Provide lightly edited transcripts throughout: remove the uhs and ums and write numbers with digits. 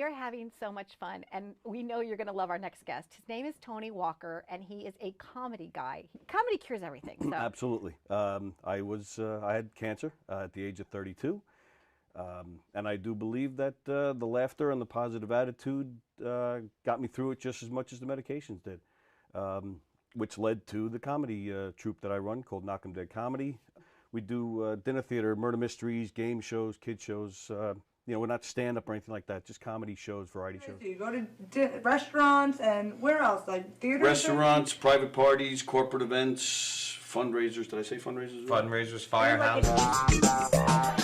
are having so much fun, and we know you're going to love our next guest. His name is Tony Walker, and he is a comedy guy. Comedy cures everything. So. Absolutely. I had cancer at the age of 32, and I do believe that the laughter and the positive attitude got me through it just as much as the medications did, which led to the comedy troupe that I run called Knock 'em Dead Comedy. We do dinner theater, murder mysteries, game shows, kid shows. We're not stand-up or anything like that, just comedy shows, variety shows. So you go to restaurants and where else? Like theaters? Restaurants, private parties, corporate events, fundraisers. Did I say fundraisers? Fundraisers, firehouses.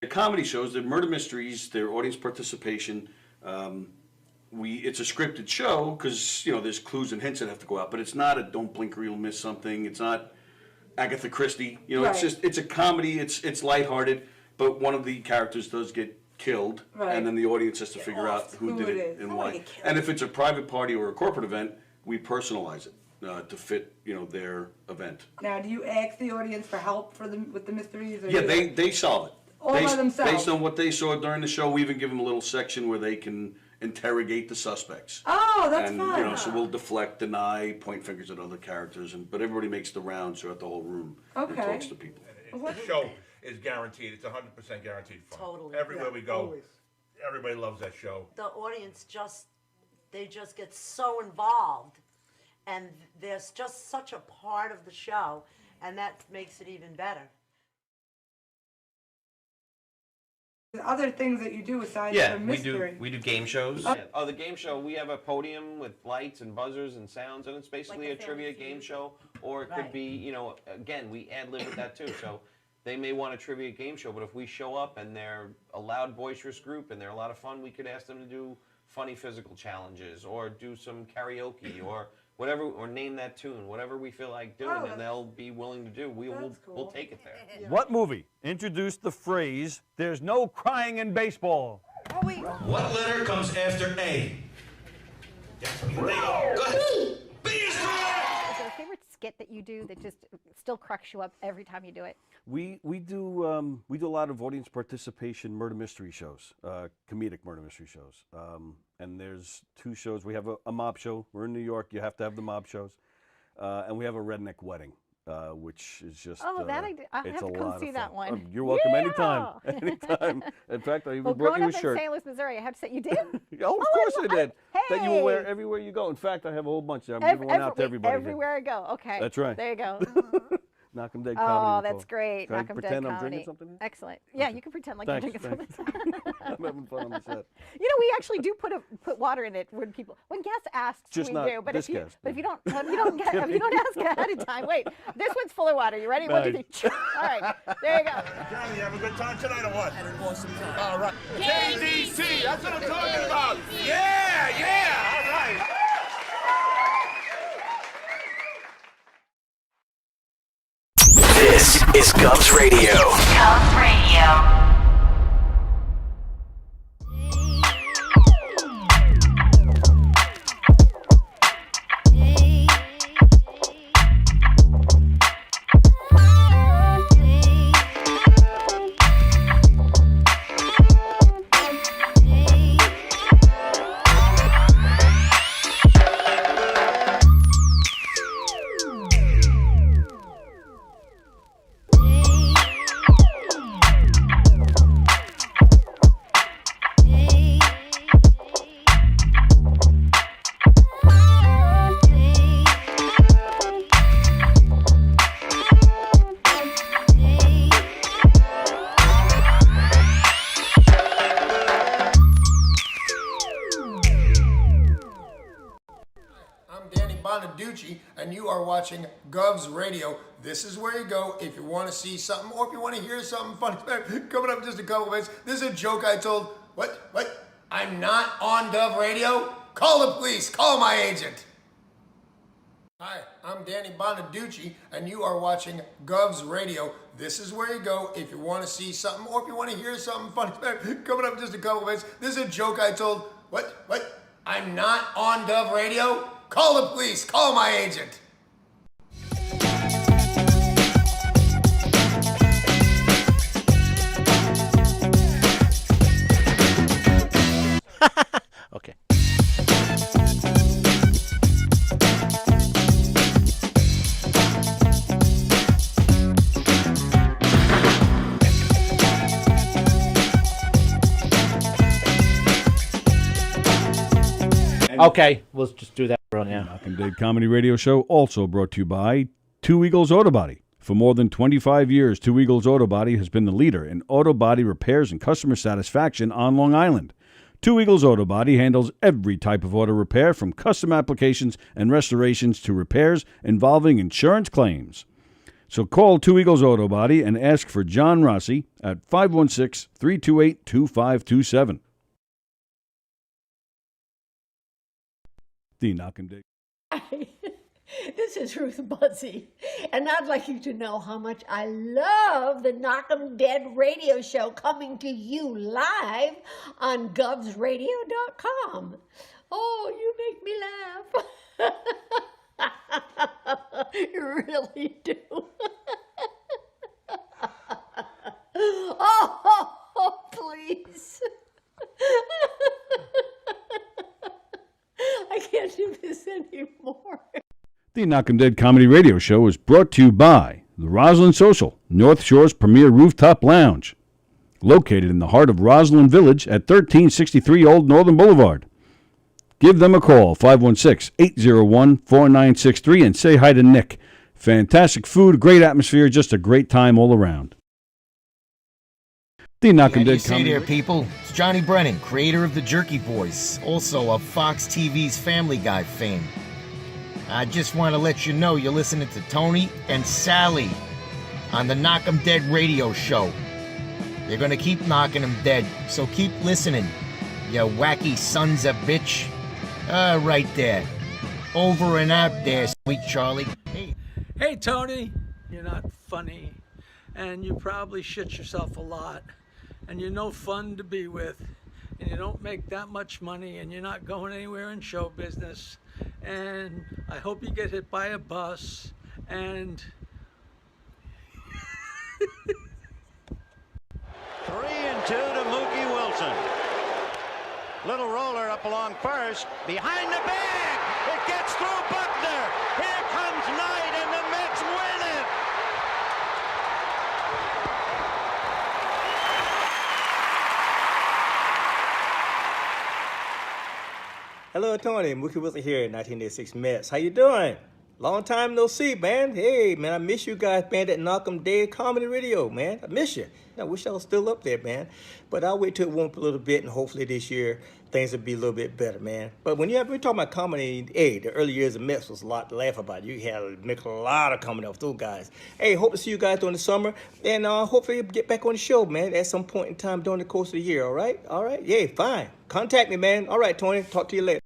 Comedy shows, they're murder mysteries, they're audience participation. It's a scripted show because there's clues and hints that have to go out, but it's not a don't blink or you'll miss something. It's not Agatha Christie. Right. It's a comedy. It's lighthearted, but one of the characters does get killed, right. And then the audience has to figure out who did it and why. And if it's a private party or a corporate event, we personalize it to fit their event. Now, do you ask the audience for help with the mysteries? Or Yeah, they solve it. All by themselves. Based on what they saw during the show, we even give them a little section where they can interrogate the suspects. Oh, that's and, fun. So we'll deflect, deny, point fingers at other characters, but everybody makes the rounds throughout the whole room and talks to people. The show is guaranteed. It's 100% guaranteed fun. Totally. Everywhere we go, everybody loves that show. The audience they just get so involved, and there's just such a part of the show, and that makes it even better. Other things that you do aside from mystery. We do game shows. The game show, we have a podium with lights and buzzers and sounds, and it's basically Like a trivia game show, or it could be, again, we ad-lib with that too. So they may want a trivia game show, but if we show up and they're a loud, boisterous group and they're a lot of fun, we could ask them to do funny physical challenges or do some karaoke or whatever, or name that tune, whatever we feel like doing, and they'll be willing to do. We'll take it there. Yeah. What movie introduced the phrase, "There's no crying in baseball"? Oh, wait. What letter comes after A? Go ahead. B is correct! Is there a favorite skit that you do that just still cracks you up every time you do it? We do a lot of audience participation murder mystery shows, comedic murder mystery shows. And there's two shows. We have a mob show. We're in New York. You have to have the mob shows. And we have a redneck wedding, which is just I have to come see that one. You're welcome anytime. Anytime. In fact, I even brought you a shirt. Growing up in St. Louis, Missouri, I have to say, you did? Oh, of course I did. Hey! That you will wear everywhere you go. In fact, I have a whole bunch. I'm giving one out to everybody. Everywhere I go. Okay. That's right. There you go. Knock 'em Dead Comedy. Oh, that's great. Can I Knock 'em Dead pretend I'm Comedy. drinking something? Excellent. Yeah, you can pretend like you're drinking something. I'm having fun on the set. We actually do put water in it when guests ask. Just we not do. But this if you guest, if you don't ask ahead of time, wait. This one's full of water. You ready? One, two, three. All right. There you go. Johnny, you have a good time tonight or what? Had an awesome time. All right. KDC, that's what I'm talking about. Yeah, all right. This is Cubs Radio. Cubs Radio. and you are watching Govs Radio. This is where you go if you want to see something or if you want to hear something funny. Coming up in just a couple minutes. This is a joke I told. What? I'm not on Gov Radio? Call the police. Call my agent. Hi, I'm Danny Bonaducci, and you are watching Govs Radio. This is where you go if you want to see something or if you want to hear something funny. Coming up in just a couple minutes. This is a joke I told. What? I'm not on Gov Radio? Call the police. Call my agent. Okay. Okay, let's just do that right now. Knock 'em Dead Comedy Radio Show also brought to you by Two Eagles Auto Body. For more than 25 years, Two Eagles Auto Body has been the leader in auto body repairs and customer satisfaction on Long Island. Two Eagles Auto Body handles every type of auto repair, from custom applications and restorations to repairs involving insurance claims. So call Two Eagles Auto Body and ask for John Rossi at 516-328-2527. The Knock 'em Dead. This is Ruth Buzzy, and I'd like you to know how much I love the Knock 'em Dead radio show coming to you live on govsradio.com. Oh, you make me laugh. You really do. Oh, please. I can't do this anymore. The Knock 'em Dead Comedy Radio Show is brought to you by the Roslyn Social, North Shore's premier rooftop lounge, located in the heart of Roslyn Village at 1363 Old Northern Boulevard. Give them a call, 516-801-4963, and say hi to Nick. Fantastic food, great atmosphere, just a great time all around. The Knock 'em Dead Comedy. Hey there, people. It's Johnny Brennan, creator of the Jerky Boys, also of Fox TV's Family Guy fame. I just want to let you know you're listening to Tony and Sally on the Knock 'em Dead radio show. They're going to keep knocking 'em dead, so keep listening, you wacky sons of bitch. Right there. Over and out there, sweet Charlie. Hey, Tony, you're not funny, and you probably shit yourself a lot, and you're no fun to be with, and you don't make that much money, and you're not going anywhere in show business, and I hope you get hit by a bus, and... 3-2 to Mookie Wilson. Little roller up along first, behind the bag, it gets through Buckner. Here comes Knight, and the Mets win it. Hello, Tony. Mookie Wilson here, 1986 Mets. How you doing? Long time no see, man. Hey, man, I miss you guys, man, that Knock 'em Dead Comedy Radio, man. I miss you. I wish I was still up there, man. But I'll wait till it warm up a little bit, and hopefully this year things will be a little bit better, man. But when we're talking about comedy, hey, the early years of Mets was a lot to laugh about. You had to make a lot of comedy off those guys. Hey, hope to see you guys during the summer, and hopefully get back on the show, man, at some point in time during the course of the year, all right? All right? Yeah, fine. Contact me, man. All right, Tony. Talk to you later.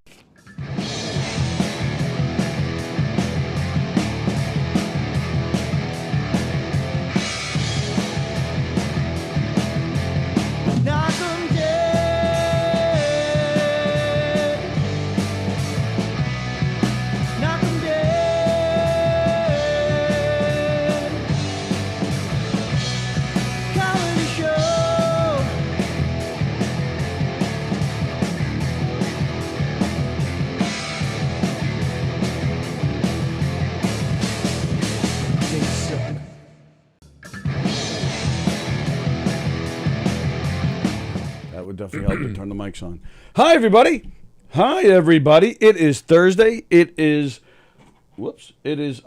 Definitely help to turn the mics on. Hi, everybody. Hi, everybody. It is Thursday. It is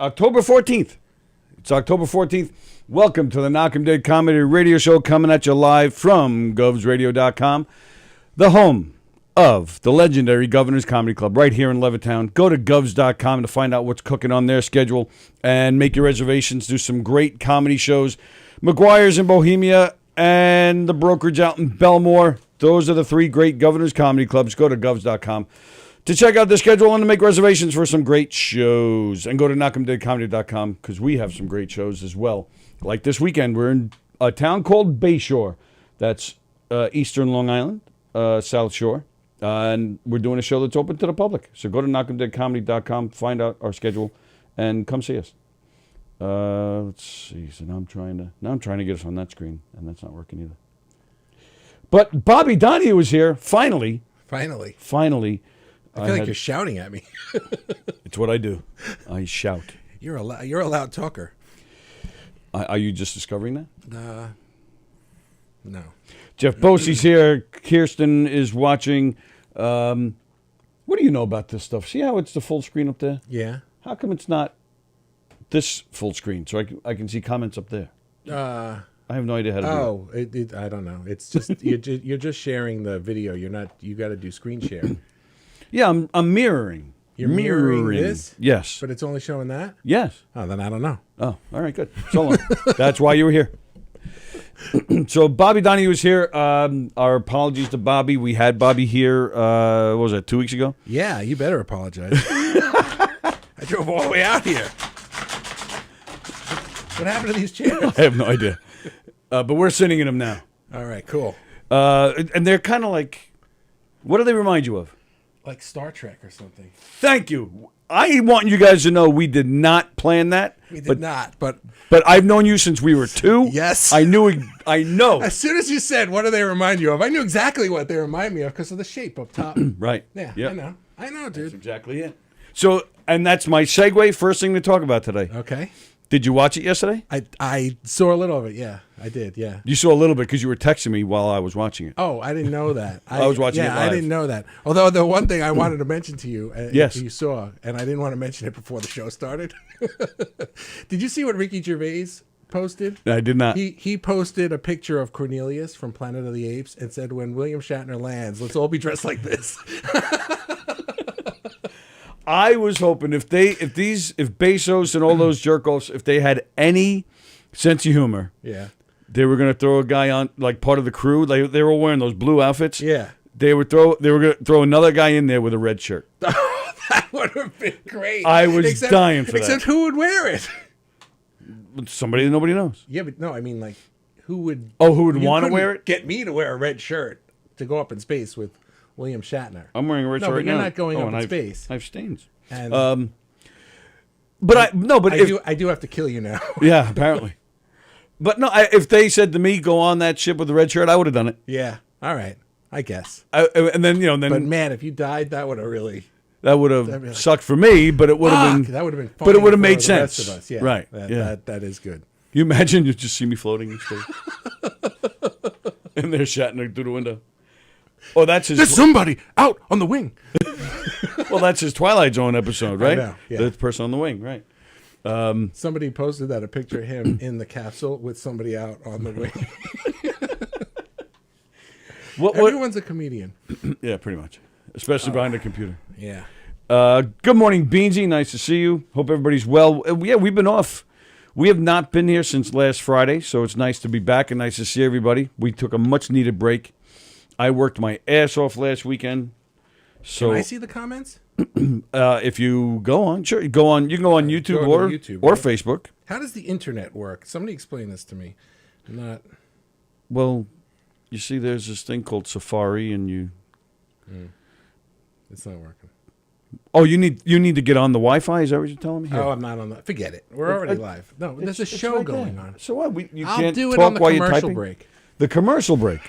October 14th. It's October 14th. Welcome to the Knock 'em Dead Comedy Radio Show, coming at you live from govsradio.com, the home of the legendary Governor's Comedy Club right here in Levittown. Go to govs.com to find out what's cooking on their schedule and make your reservations. Do some great comedy shows. McGuire's in Bohemia and the Brokerage out in Belmore. Those are the 3 great Governor's Comedy Clubs. Go to govs.com to check out their schedule and to make reservations for some great shows. And go to knockemdeadcomedy.com because we have some great shows as well. Like this weekend, we're in a town called Bayshore. That's eastern Long Island, South Shore. And we're doing a show that's open to the public. So go to knockemdeadcomedy.com, find out our schedule, and come see us. Let's see. So now I'm trying to get us on that screen, and that's not working either. But Bobby Donahue was here finally. Finally. I feel like you're shouting at me. It's what I do. I shout. You're a loud talker. Are you just discovering that? No. Jeff Bosey's here. Kirsten is watching. What do you know about this stuff? See how it's the full screen up there? Yeah. How come it's not this full screen so I can see comments up there? I have no idea how to do it. I don't know. It's just you're just sharing the video. You're not. You got to do screen share. Yeah, I'm mirroring. You're mirroring this? Yes. But it's only showing that? Yes. Oh, then I don't know. Oh, all right, good. So long. That's why you were here. So Bobby Donahue was here. Our apologies to Bobby. We had Bobby here, what was that, 2 weeks ago? Yeah, you better apologize. I drove all the way out here. What happened to these chairs? I have no idea. But we're sitting in them now. All right, cool. And they're kind of like, what do they remind you of? Like Star Trek or something. Thank you. I want you guys to know we did not plan that. We did not, but I've known you since we were 2. Yes. I know. As soon as you said, what do they remind you of? I knew exactly what they remind me of because of the shape up top. Right. Yeah, Yep. I know, dude. That's exactly it. So, and that's my segue. First thing to talk about today. Okay. Did you watch it yesterday? I saw a little of it. Yeah, I did. Yeah. You saw a little bit because you were texting me while I was watching it. Oh, I didn't know that. I was watching it live. I didn't know that. Although the one thing I wanted to mention to you, yes, you saw, and I didn't want to mention it before the show started. Did you see what Ricky Gervais posted? I did not. He posted a picture of Cornelius from Planet of the Apes and said, "When William Shatner lands, let's all be dressed like this." I was hoping if Bezos and all those jerk-offs, if they had any sense of humor, yeah, they were going to throw a guy on, like part of the crew. They were wearing those blue outfits. Yeah. They were going to throw another guy in there with a red shirt. That would have been great. I was dying for that. Except who would wear it? Somebody that nobody knows. Yeah, but no, I mean like who would? Oh, who would want to wear it? Get me to wear a red shirt to go up in space with William Shatner. I'm wearing a red shirt right now. No, but you're not going up in space. I have stains. And I do have to kill you now. Yeah, apparently. But no, if they said to me, "Go on that ship with the red shirt," I would have done it. Yeah. All right. I guess. And then But man, if you died, that would have really. That would have sucked for me, but it would have been. That would have been. Funny but it would have for made the sense. rest of us. Yeah. Right. That is good. You imagine you just see me floating in space, and there's Shatner through the window. Oh, that's his. There's somebody out on the wing. Well, that's his Twilight Zone episode, right? I know, yeah. The person on the wing, right? Somebody posted that, a picture of him in the capsule with somebody out on the wing. Everyone's a comedian. Yeah, pretty much. Especially behind a computer. Yeah. Good morning, Beansy. Nice to see you. Hope everybody's well. Yeah, we've been off. We have not been here since last Friday, so it's nice to be back and nice to see everybody. We took a much-needed break. I worked my ass off last weekend. So Can I see the comments? If you go on, sure, go on. You can go on YouTube or Facebook. How does the internet work? Somebody explain this to me. Well, you see, there's this thing called Safari, and you. It's not working. Oh, you need to get on the Wi-Fi. Is that what you're telling me? Here. Oh, I'm not on the. Forget it. We're already live. No, there's a show right going there. on. So what? You I'll can't do it talk on the while you're commercial typing? break. The commercial break.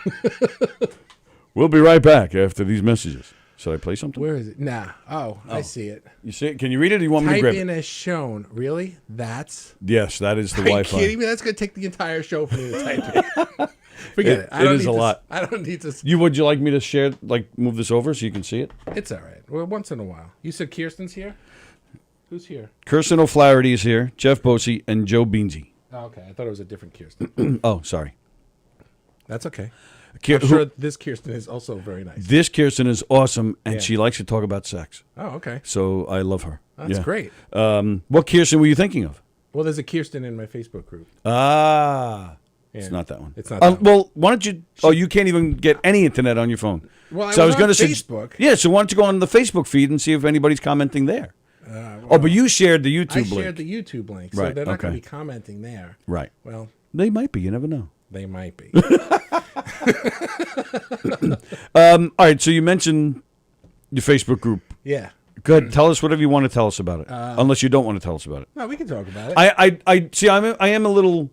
We'll be right back after these messages. Should I play something? Where is it? Nah. Oh, I see it. You see it? Can you read it? Or you want me to Type grab in it? as shown. Really? That's. Yes, that is the Are you Wi-Fi. kidding me? That's gonna take the entire show for me to type it. Forget it. It is a lot. I don't need to. Would you like me to share? Like move this over so you can see it? It's all right. Well, once in a while. You said Kirsten's here. Who's here? Kirsten O'Flaherty is here. Jeff Bosey and Joe Beansy. Oh, okay. I thought it was a different Kirsten. Oh, sorry. That's okay. Ki- I'm who- sure this Kirsten is also very nice. This Kirsten is awesome, and Yeah. she likes to talk about sex. Oh, okay. So I love her. That's Yeah. great. What Kirsten were you thinking of? Well, there's a Kirsten in my Facebook group. Ah. It's Yeah. not that one. It's not that one. Well, why don't you? Oh, you can't even get any internet on your phone. Well, so I was on going to Facebook. Yeah, so why don't you go on the Facebook feed and see if anybody's commenting there? But you shared the YouTube I link. shared the YouTube link, so Right, they're not going okay. to be commenting there. Right. Well, They might be. You never know. they might be. All right. So you mentioned your Facebook group. Yeah. Good. Tell us whatever you want to tell us about it. Unless you don't want to tell us about it. No, we can talk about it. I see. I am a little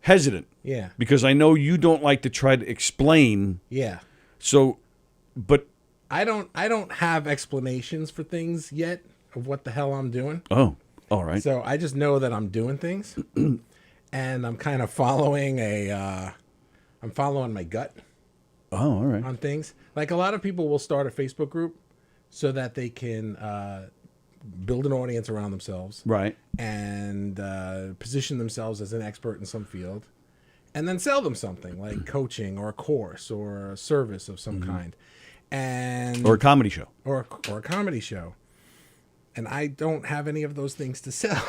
hesitant. Yeah. Because I know you don't like to try to explain. Yeah. So, but I don't have explanations for things yet of what the hell I'm doing. Oh, all right. So I just know that I'm doing things, and I'm kind of following I'm following my gut. Oh, all right. On things like a lot of people will start a Facebook group so that they can build an audience around themselves, Right. and position themselves as an expert in some field, and then sell them something like coaching or a course or a service of some kind, and Or a comedy show. or a comedy show. And I don't have any of those things to sell.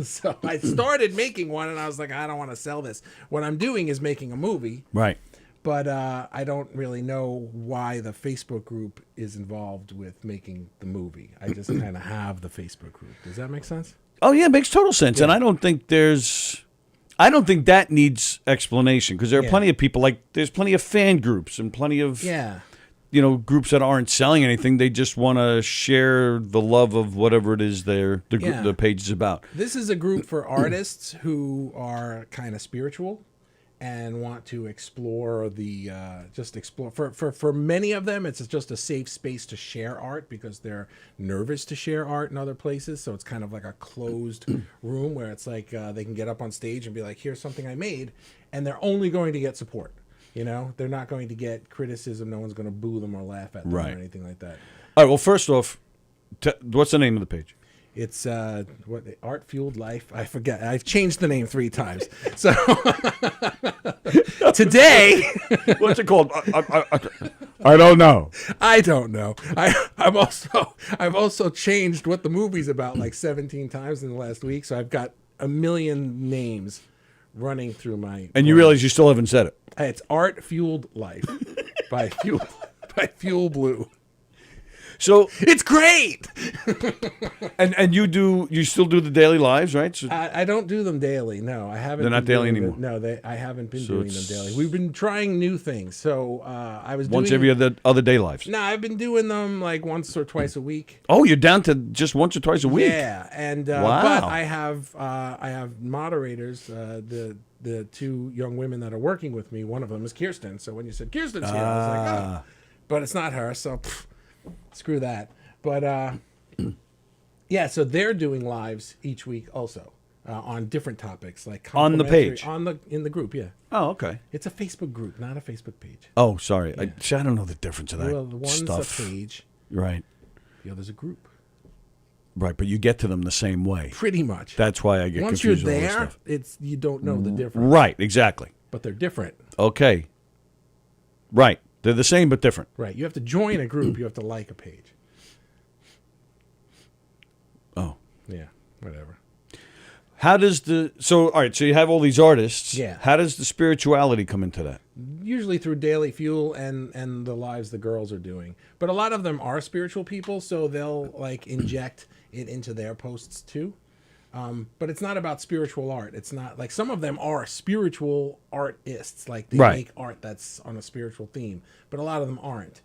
So I started making one, and I was like, I don't want to sell this. What I'm doing is making a movie, Right. but I don't really know why the Facebook group is involved with making the movie. I just kind of have the Facebook group. Does that make sense? Oh yeah, it makes total sense. And I don't think that needs explanation because there are Yeah. plenty of people there's plenty of fan groups and plenty of Yeah. groups that aren't selling anything. They just want to share the love of whatever it is Yeah. the page is about. This is a group for artists who are kind of spiritual and want to explore for many of them it's just a safe space to share art because they're nervous to share art in other places, so it's kind of like a closed room where it's like they can get up on stage and be like, here's something I made, and they're only going to get support. They're not going to get criticism. No one's going to boo them or laugh at them Right. or anything like that. All right. Well, first off, what's the name of the page? It's Art Fueled Life. I forget. I've changed the name 3 times. So today, what's it called? I don't know. I don't know. I've also changed what the movie's about like 17 times in the last week. So I've got a million names running through my. And you realize you still haven't said it. It's Art Fueled Life by Fuel Blue. So it's great. and you still do the daily lives, right? So, I don't do them daily. No, I haven't. They're not been daily doing anymore. No, I haven't been So doing them daily. We've been trying new things. So I was once doing, every other day lives. No, I've been doing them like once or twice a week. Oh, you're down to just once or twice a week. Yeah, and Wow. but I have moderators. The 2 young women that are working with me. One of them is Kirsten. So when you said Kirsten's here, I was like, oh, but it's not her. So screw that. But yeah, so they're doing lives each week also on different topics like On the complimentary- page? in the group. Yeah. Oh, okay. It's a Facebook group, not a Facebook page. Oh, sorry. I don't know the difference of that Well, the one's stuff. a page, Right. the other's a group. Right, but you get to them the same way. Pretty much. That's why I get Once you're confused with all this there, stuff. you don't know the difference. Right, exactly. But they're different. Okay. Right. They're the same but different. Right. You have to join a group. You have to like a page. Oh. Yeah. Whatever. How does all right, so you have all these artists. Yeah. How does the spirituality come into that? Usually through Daily Fuel and the lives the girls are doing. But a lot of them are spiritual people, so they'll like inject it into their posts too. But it's not about spiritual art. It's not like some of them are spiritual artists, like they Right. make art that's on a spiritual theme. But a lot of them aren't,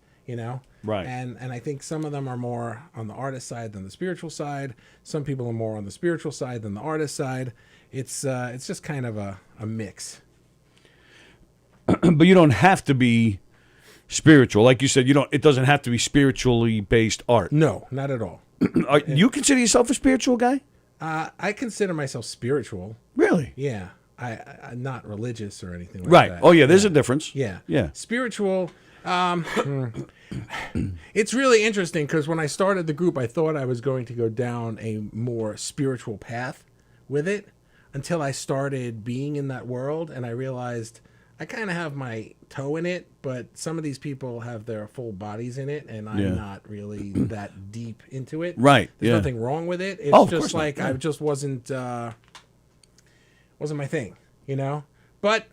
Right. And I think some of them are more on the artist side than the spiritual side. Some people are more on the spiritual side than the artist side. It's just kind of a mix. But you don't have to be spiritual. Like you said, it doesn't have to be spiritually based art. No, not at all. You consider yourself a spiritual guy? I consider myself spiritual. Really? Yeah. I'm not religious or anything like Right. that. Oh yeah, there's a difference. Yeah. Yeah. Spiritual. It's really interesting because when I started the group, I thought I was going to go down a more spiritual path with it until I started being in that world and I realized I kind of have my toe in it, but some of these people have their full bodies in it, and I'm not really that deep into it. Right. There's yeah. nothing wrong with it. It's Oh, of just course not. like Yeah. I just wasn't my thing, you know? But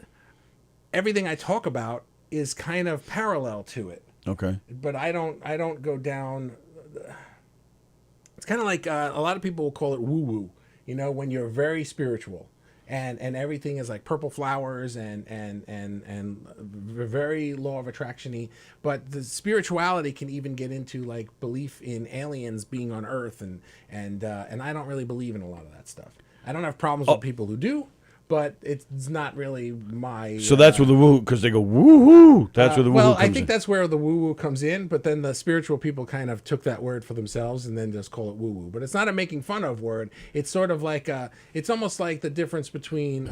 everything I talk about is kind of parallel to it. Okay. But I don't go down. It's kind of like a lot of people will call it woo woo, you know, when you're very spiritual and everything is like purple flowers and very law of attraction-y. But the spirituality can even get into like belief in aliens being on Earth and I don't really believe in a lot of that stuff. I don't have problems with people who do, but it's not really my. So that's where the woo, because they go woo woo. That's where the woo well, comes I think in. that's where the woo woo comes in, but then the spiritual people kind of took that word for themselves and then just call it woo woo. But it's not a making fun of word. It's sort of like it's almost like the difference between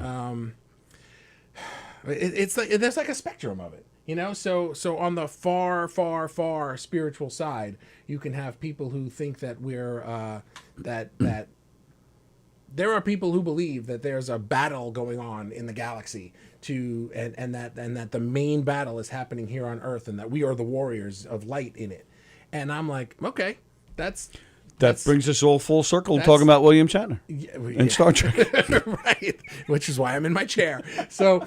it's like there's like a spectrum of it, you know. So on the far spiritual side, you can have people who think that we're that there are people who believe that there's a battle going on in the galaxy and that the main battle is happening here on Earth and that we are the warriors of light in it. And I'm like, okay, that brings us all full circle that's- talking about William Shatner yeah. and Star Trek. Right, which is why I'm in my chair. So,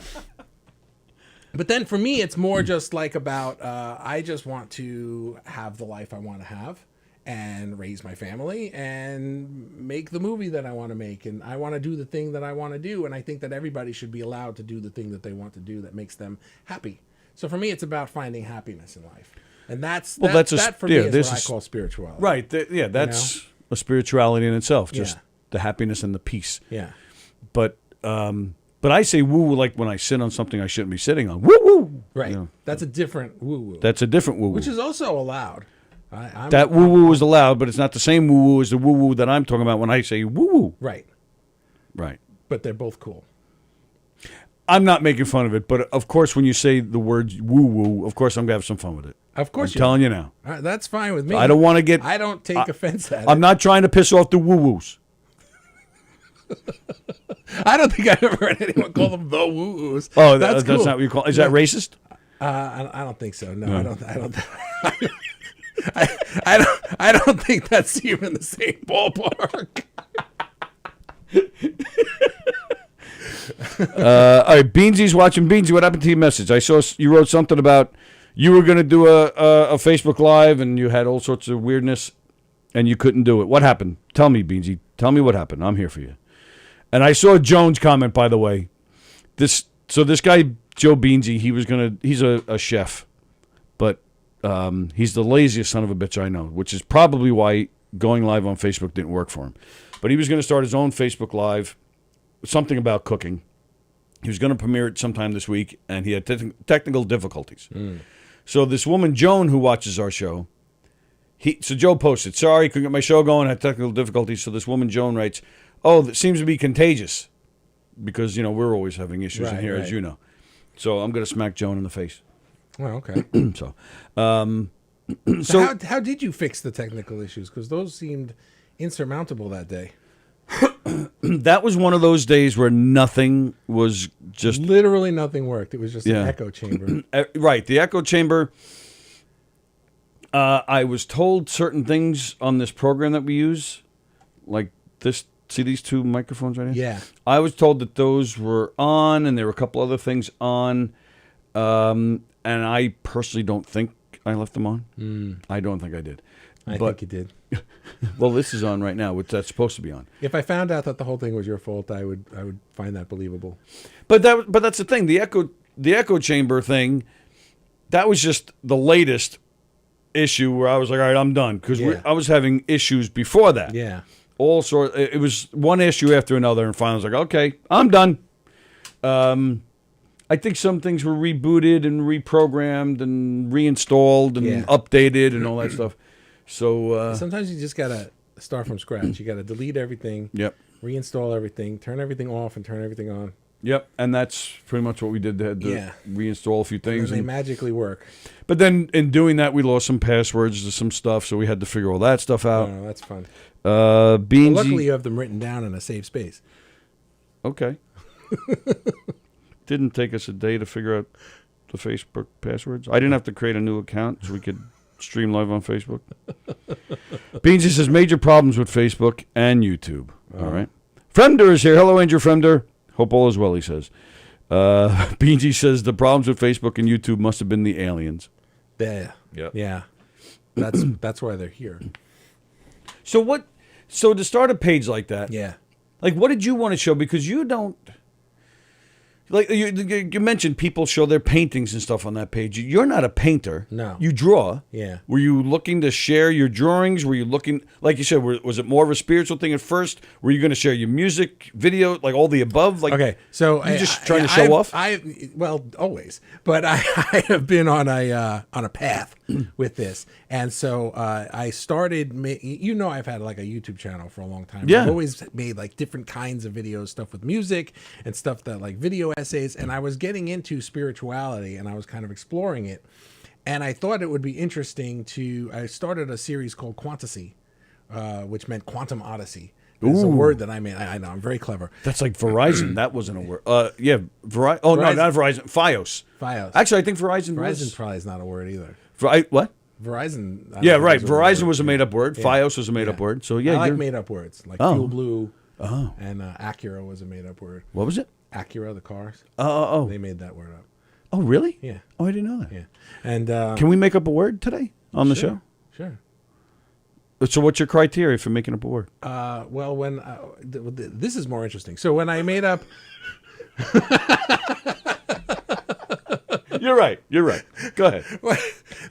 but then for me, it's more just like about I just want to have the life I want to have and raise my family and make the movie that I want to make, and I want to do the thing that I want to do, and I think that everybody should be allowed to do the thing that they want to do that makes them happy. So for me, it's about finding happiness in life, and that for me is what I call spirituality. Right. That's a spirituality in itself. Just Yeah. the happiness and the peace. Yeah. But I say woo like when I sit on something I shouldn't be sitting on. Woo woo. Right. You know, That's a different woo woo. that's a different woo woo. Which is also allowed. That woo woo is allowed, but it's not the same woo woo as the woo woo that I'm talking about when I say woo woo. Right. Right. But they're both cool. I'm not making fun of it, but of course, when you say the word woo woo, of course I'm gonna have some fun with it. Of course, I'm telling you now. That's fine with me. I don't want to get. I don't take offense at it. I'm not trying to piss off the woo woos. I don't think I've ever heard anyone call them the woo woos. Oh, that's that's cool. not what you call. Is that racist? I don't think so. No, I don't. I don't think that's even the same ballpark. All right, Beansy's watching. Beansy, what happened to your message? I saw you wrote something about you were going to do a Facebook Live and you had all sorts of weirdness and you couldn't do it. What happened? Tell me, Beansy. Tell me what happened. I'm here for you. And I saw Jones comment, by the way. This guy, Joe Beansy, he's a chef, but he's the laziest son of a bitch I know, which is probably why going live on Facebook didn't work for him. But he was going to start his own Facebook Live, something about cooking. He was going to premiere it sometime this week, and he had technical difficulties. So this woman, Joan, who watches our show, so Joe posted, sorry, couldn't get my show going, had technical difficulties. So this woman, Joan, writes, oh, that seems to be contagious, because, we're always having issues in here, as you know. So I'm going to smack Joan in the face. Oh, okay. So how did you fix the technical issues? Because those seemed insurmountable that day. That was one of those days where nothing was just... Literally nothing worked. It was just an echo chamber. Right, the echo chamber. I was told certain things on this program that we use, like this. See these two microphones right here? Yeah. I was told that those were on, and there were a couple other things on, and I personally don't think I left them on. I don't think I did. I think you did. Well, this is on right now, which that's supposed to be on. If I found out that the whole thing was your fault, I would find that believable. But that's the thing. The echo chamber thing, that was just the latest issue where I was like, all right, I'm done, because I was having issues before that. Yeah. All sorts. It was one issue after another, and finally I was like, okay, I'm done. I think some things were rebooted and reprogrammed and reinstalled and updated and all that stuff. So sometimes you just gotta start from scratch. You gotta delete everything. Yep. Reinstall everything. Turn everything off and turn everything on. Yep. And that's pretty much what we did. Had to reinstall a few things. And they magically work. But then in doing that, we lost some passwords to some stuff, so we had to figure all that stuff out. Oh, that's fun. Beansy. Well, luckily, you have them written down in a safe space. Okay. didn't take us a day to figure out the Facebook passwords. I didn't have to create a new account so we could stream live on Facebook. Beansy says major problems with Facebook and YouTube. All right. Fremder is here. Hello, Andrew Fremder. Hope all is well, he says. Beansy says the problems with Facebook and YouTube must have been the aliens. Yeah. Yep. Yeah. That's why they're here. So to start a page like that, Yeah. like what did you want to show? Because you don't, like you mentioned people show their paintings and stuff on that page. You're not a painter. No. You draw. Yeah. Were you looking to share your drawings? Were you looking, like you said, was it more of a spiritual thing at first? Were you going to share your music, video, like all the above? Like, Okay, so you just trying to show off? Well, always, but I have been on a path with this, and so I started. I've had like a YouTube channel for a long time. Yeah. I've always made like different kinds of videos, stuff with music and stuff that like video essays, and I was getting into spirituality, and I was kind of exploring it, and I thought it would be interesting I started a series called Quantasy, which meant Quantum Odyssey. It's a Ooh. word that I made. I know I'm very clever. That's like Verizon. That wasn't a word. Yeah, Verizon. Oh, no, Verizon. not Verizon. Fios. Fios. Actually, I think Verizon Verizon probably is not a word either. What? Verizon. I don't Yeah, think right. is a Verizon word. was a made-up word. Yeah. Fios was a made-up word. So, yeah. I like you're- made-up words. Like Oh. Fuel Blue Oh. and Acura was a made-up word. What was it? Acura, the cars. Oh. They made that word up. Oh, really? Yeah. Oh, I didn't know that. Yeah. And Can we make up a word today on the show? Sure. So what's your criteria for making up a word? Well, when this is more interesting. So when I made up, You're right. Go ahead.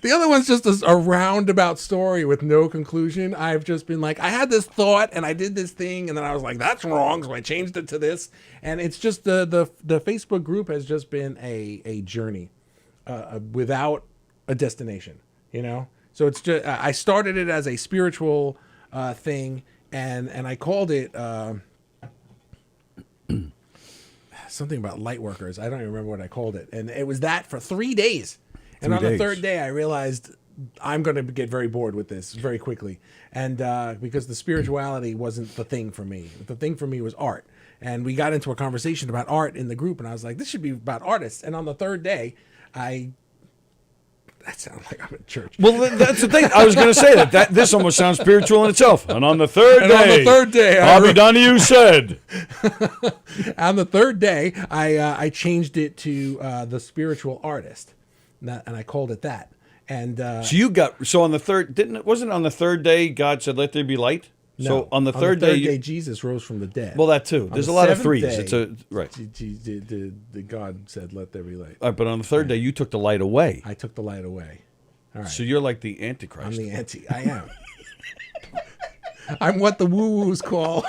the other one's just a roundabout story with no conclusion. I've just been like, I had this thought and I did this thing, and then I was like, that's wrong, so I changed it to this. And it's just the Facebook group has just been a journey without a destination, you know. So it's just I started it as a spiritual thing, and I called it something about light workers. I don't even remember what I called it, and it was that for 3 days. And 3 on the days. third day, I realized I'm going to get very bored with this very quickly, and because the spirituality wasn't the thing for me. The thing for me was art, and we got into a conversation about art in the group, and I was like, this should be about artists. And on the third day, that sounds like I'm in church. Well, that's the thing. I was going to say that this almost sounds spiritual in itself. And on the third day, Bobby Donahue said. On the third day, I changed it to the spiritual artist, and I called it that. And So on the third, wasn't it on the third day God said, "Let there be light"? no, So on the third day, Jesus rose from the dead. well, that too. On There's the a lot of seventh threes. day, It's a right. The God said, "Let there be light." All right, but on the third day, you took the light away. I took the light away. All right. So you're like the Antichrist. I'm the anti. I am. I'm what the woo-woos call.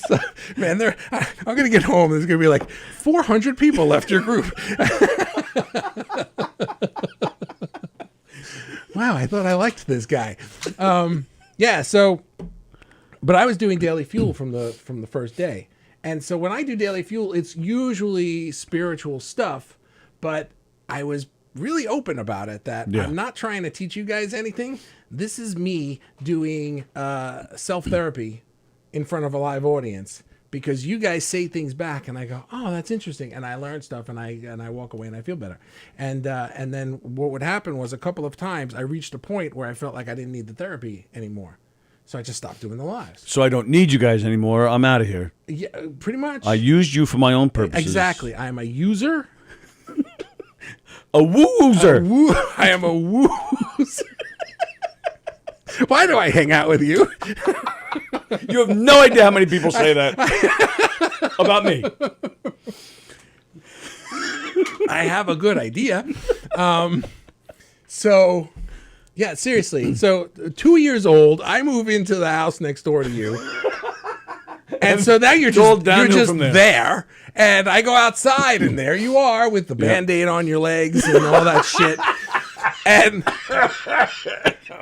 So, man, I'm gonna get home. There's gonna be like 400 people left your group. Wow, I thought I liked this guy. Yeah. So, but I was doing Daily Fuel from the first day, and so when I do Daily Fuel, it's usually spiritual stuff, but I was really open about it that Yeah. I'm not trying to teach you guys anything. This is me doing self-therapy in front of a live audience, because you guys say things back and I go, oh, that's interesting, and I learn stuff, and I walk away and I feel better. And then what would happen was a couple of times I reached a point where I felt like I didn't need the therapy anymore, so I just stopped doing the lives. So I don't need you guys anymore. I'm out of here. Yeah, pretty much. I used you for my own purposes. Exactly. I am a user. A woo-oozer. I am a woo-oozer. Why do I hang out with you? You have no idea how many people say that about me. I have a good idea. So, yeah, seriously. So, 2 years old, I move into the house next door to you. And so now you're just there. And I go outside, and there you are with the Band-Aid on your legs and all that shit. And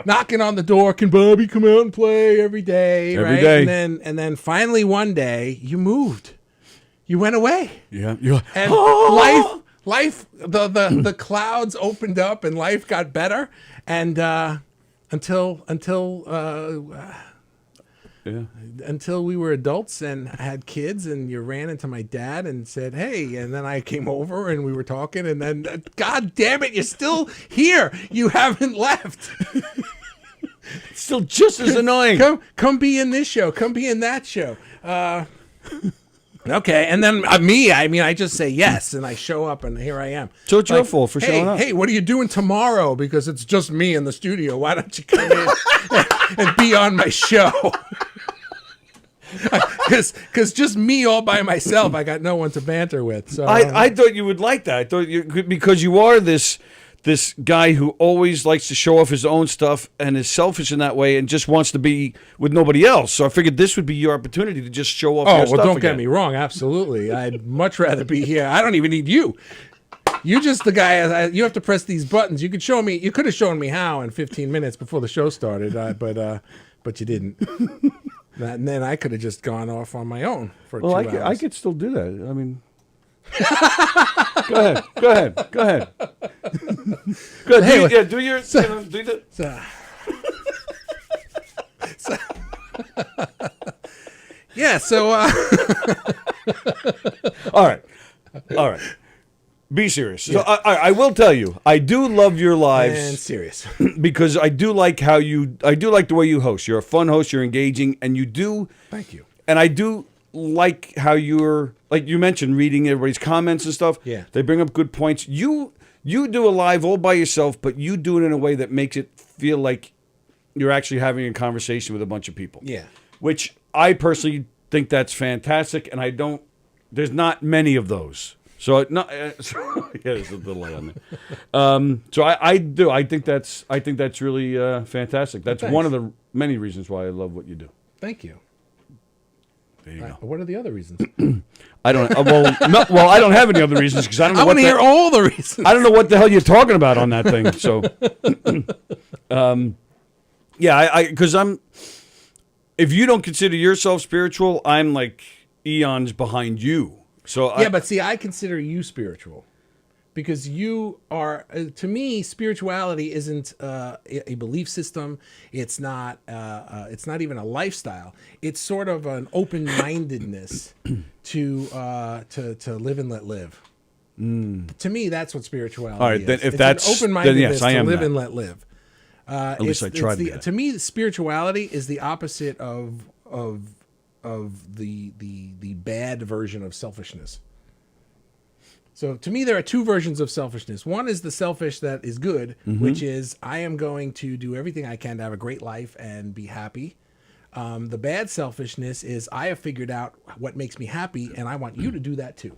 knocking on the door, can Bobby come out and play every day? Every right? day. And then finally one day you moved. You went away. Yeah. You're like, And life, the clouds opened up and life got better. And until Yeah. Until we were adults and had kids, and you ran into my dad and said, "Hey," and then I came over and we were talking, and then, God damn it, you're still here. You haven't left. Still just as annoying. Come be in this show. Come be in that show. Okay, and then I just say yes, and I show up, and here I am. So it's your fault for showing up. Hey, what are you doing tomorrow? Because it's just me in the studio. Why don't you come in and be on my show? Because just me all by myself, I got no one to banter with. So I thought you would like that. I thought because you are this guy who always likes to show off his own stuff and is selfish in that way and just wants to be with nobody else. So I figured this would be your opportunity to just show off your stuff. Don't get me wrong. Absolutely. I'd much rather be here. I don't even need you. You're just the guy. You have to press these buttons. You could show me. You could have shown me how in 15 minutes before the show started, but you didn't. And then I could have just gone off on my own for 2 hours. I could still do that. I mean, go ahead. Good. Hey, do your. Do the. Yeah. So. All right. Be serious. So I will tell you, I do love your lives. And serious. Because I do like the way you host. You're a fun host, you're engaging, and you do. Thank you. And I do like how you're, like you mentioned, reading everybody's comments and stuff. Yeah. They bring up good points. You do a live all by yourself, but you do it in a way that makes it feel like you're actually having a conversation with a bunch of people. Yeah. Which I personally think that's fantastic, and there's not many of those. So there's a delay on there. So I do. I think that's really fantastic. That's one of the many reasons why I love what you do. Thank you. There you go. What are the other reasons? I don't. I don't have any other reasons because I don't know. I want to hear all the reasons. I don't know what the hell you're talking about on that thing. So, because if you don't consider yourself spiritual, I'm like eons behind you. So but see, I consider you spiritual because you are, to me, spirituality isn't a belief system. It's not even a lifestyle. It's sort of an open-mindedness to live and let live. To me, that's what spirituality all right, is. then if it's that's an open-mindedness then yes, I am to live that. and let live. At least I tried to be that. To me, spirituality is the opposite of the bad version of selfishness. So to me, there are two versions of selfishness. One is the selfish that is good, which is I am going to do everything I can to have a great life and be happy. The bad selfishness is I have figured out what makes me happy, and I want you to do that too.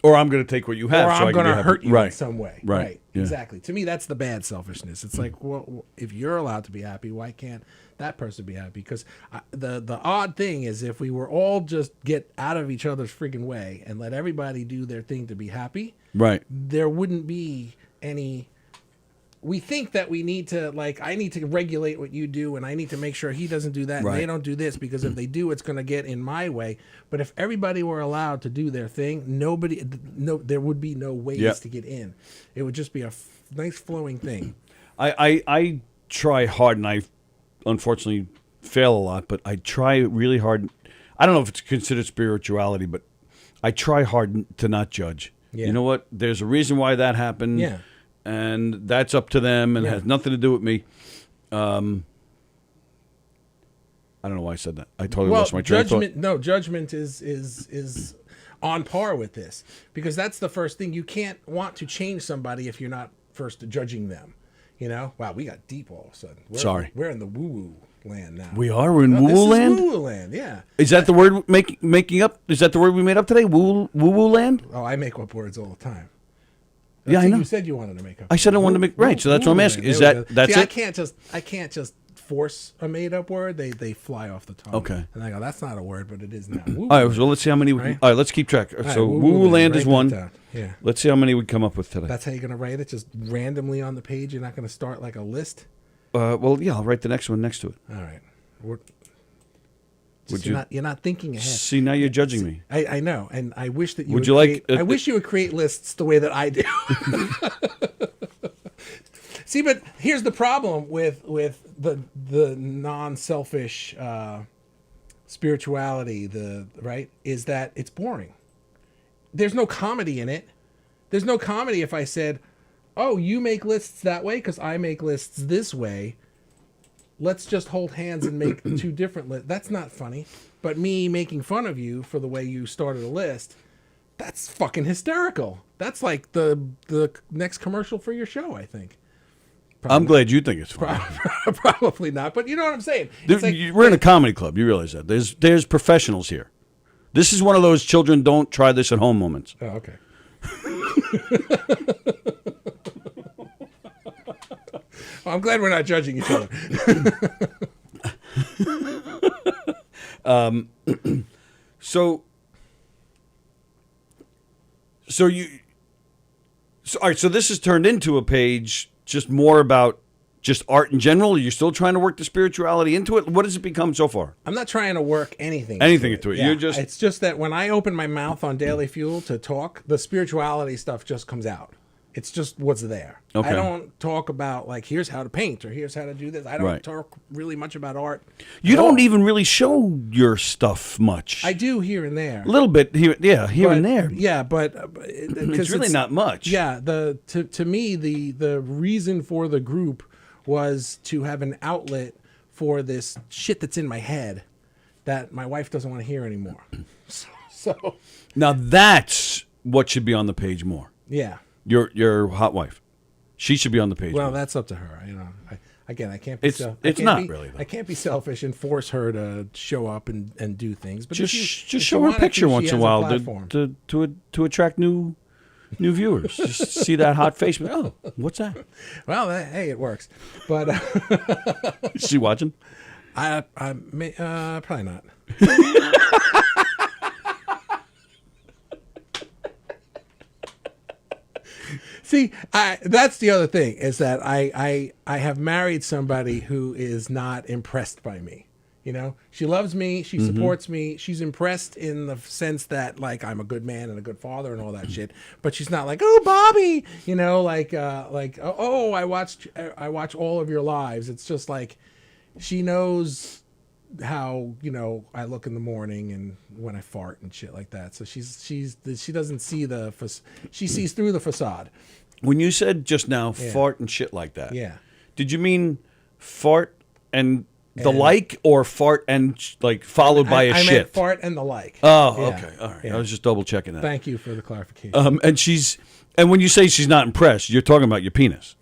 Or I'm going to take what you have. Or so I'm going to hurt you right. in some way. Right. Yeah. Exactly. To me, that's the bad selfishness. It's like, well, if you're allowed to be happy, why can't that person be happy? Because the odd thing is if we were all just get out of each other's freaking way and let everybody do their thing to be happy, right, there wouldn't be any. We think that we need to, like, I need to regulate what you do and I need to make sure he doesn't do that and they don't do this because if they do, it's going to get in my way. But if everybody were allowed to do their thing, there would be no ways to get in. It would just be a nice flowing thing. I try hard and I unfortunately fail a lot, but I try really hard. I don't know if it's considered spirituality, but I try hard to not judge. Yeah. You know what? There's a reason why that happened. Yeah. And that's up to them and has nothing to do with me. I don't know why I said that. I totally lost my train of thought. No, judgment is on par with this because that's the first thing. You can't want to change somebody if you're not first judging them. You know? Wow, we got deep all of a sudden. We're in the woo-woo land now. We're in woo-woo land? Woo-woo land, yeah. Is that the word making up? Is that the word we made up today? Woo-woo land? Oh, I make up words all the time. I know. You said you wanted to make up. I said I wanted to make right, so that's what I'm asking. Is that's See, it? I can't just force a made up word. They fly off the tongue. Okay. And I go, that's not a word, but it is now. All right, well, let's see how many. Right? All right, let's keep track. All So right, woo land is write that one. down. Yeah. Let's see how many we come up with today. That's how you're gonna write it, just randomly on the page. You're not gonna start like a list. Well, yeah, I'll write the next one next to it. All right. Would you're not thinking ahead. See, now you're judging me. I know, and I wish that you would you like? I wish you would create lists the way that I do. See, but here's the problem with the non-selfish spirituality, is that it's boring. There's no comedy in it. There's no comedy if I said, oh, you make lists that way because I make lists this way. Let's just hold hands and make two different lists. That's not funny. But me making fun of you for the way you started a list, that's fucking hysterical. That's like the next commercial for your show, I think. Probably I'm glad you think it's funny. Probably not, but you know what I'm saying. We're in a comedy club. You realize that. There's professionals here. This is one of those children don't try this at home moments. Oh, okay. Well, I'm glad we're not judging each other. All right. So this has turned into a page just more about just art in general. Are you still trying to work the spirituality into it? What has it become so far? I'm not trying to work anything into it. Yeah. You're It's just that when I open my mouth on Daily Fuel to talk, the spirituality stuff just comes out. It's just what's there. Okay. I don't talk about like here's how to paint or here's how to do this. I don't Right. talk really much about art. You at don't all. even really show your stuff much. I do here and there. A little bit here and there. Yeah, but It's really not much. Yeah, to me the reason for the group was to have an outlet for this shit that's in my head that my wife doesn't want to hear anymore. So Now that's what should be on the page more. yeah. Your hot wife, she should be on the page. Well, more. that's up to her. You know, I can't be. It's I it's can't not be- really, though. I can't be selfish and force her to show up and do things. But just if just if show she her a wanted picture to, she once in a has while platform. to attract new viewers. Just see that hot face. Oh, what's that? Well, hey, it works. But Is she watching? I may probably not. See, that's the other thing is that I have married somebody who is not impressed by me. You know, she loves me, she supports me, she's impressed in the sense that like I'm a good man and a good father and all that shit. But she's not like, oh, Bobby, you know, like oh, I watch all of your lives. It's just like she knows how, you know, I look in the morning and when I fart and shit like that. So she doesn't see she sees through the facade. When you said just now Yeah. fart and shit like that, Yeah. did you mean fart and the like, or fart and like followed by a I shit? meant fart and the like. Oh, Yeah. okay, all right. Yeah. I was just double checking that. Thank you for the clarification. And when you say she's not impressed, you're talking about your penis.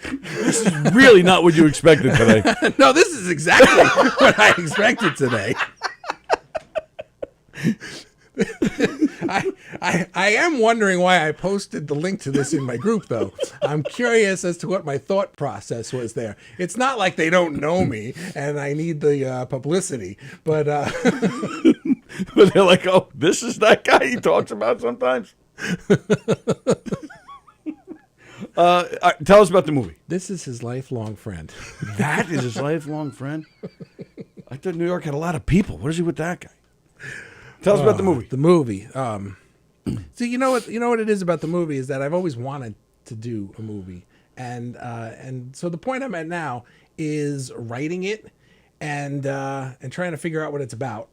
This is really not what you expected today. No, this is exactly what I expected today. I am wondering why I posted the link to this in my group, though. I'm curious as to what my thought process was there. It's not like they don't know me and I need the publicity, but But they're like, oh, this is that guy he talks about sometimes. Tell us about the movie. This is his lifelong friend. That is his lifelong friend? I thought New York had a lot of people. What is he with that guy? Tell us about the movie. The movie. See, you know what it is about the movie is that I've always wanted to do a movie, and so the point I'm at now is writing it and trying to figure out what it's about.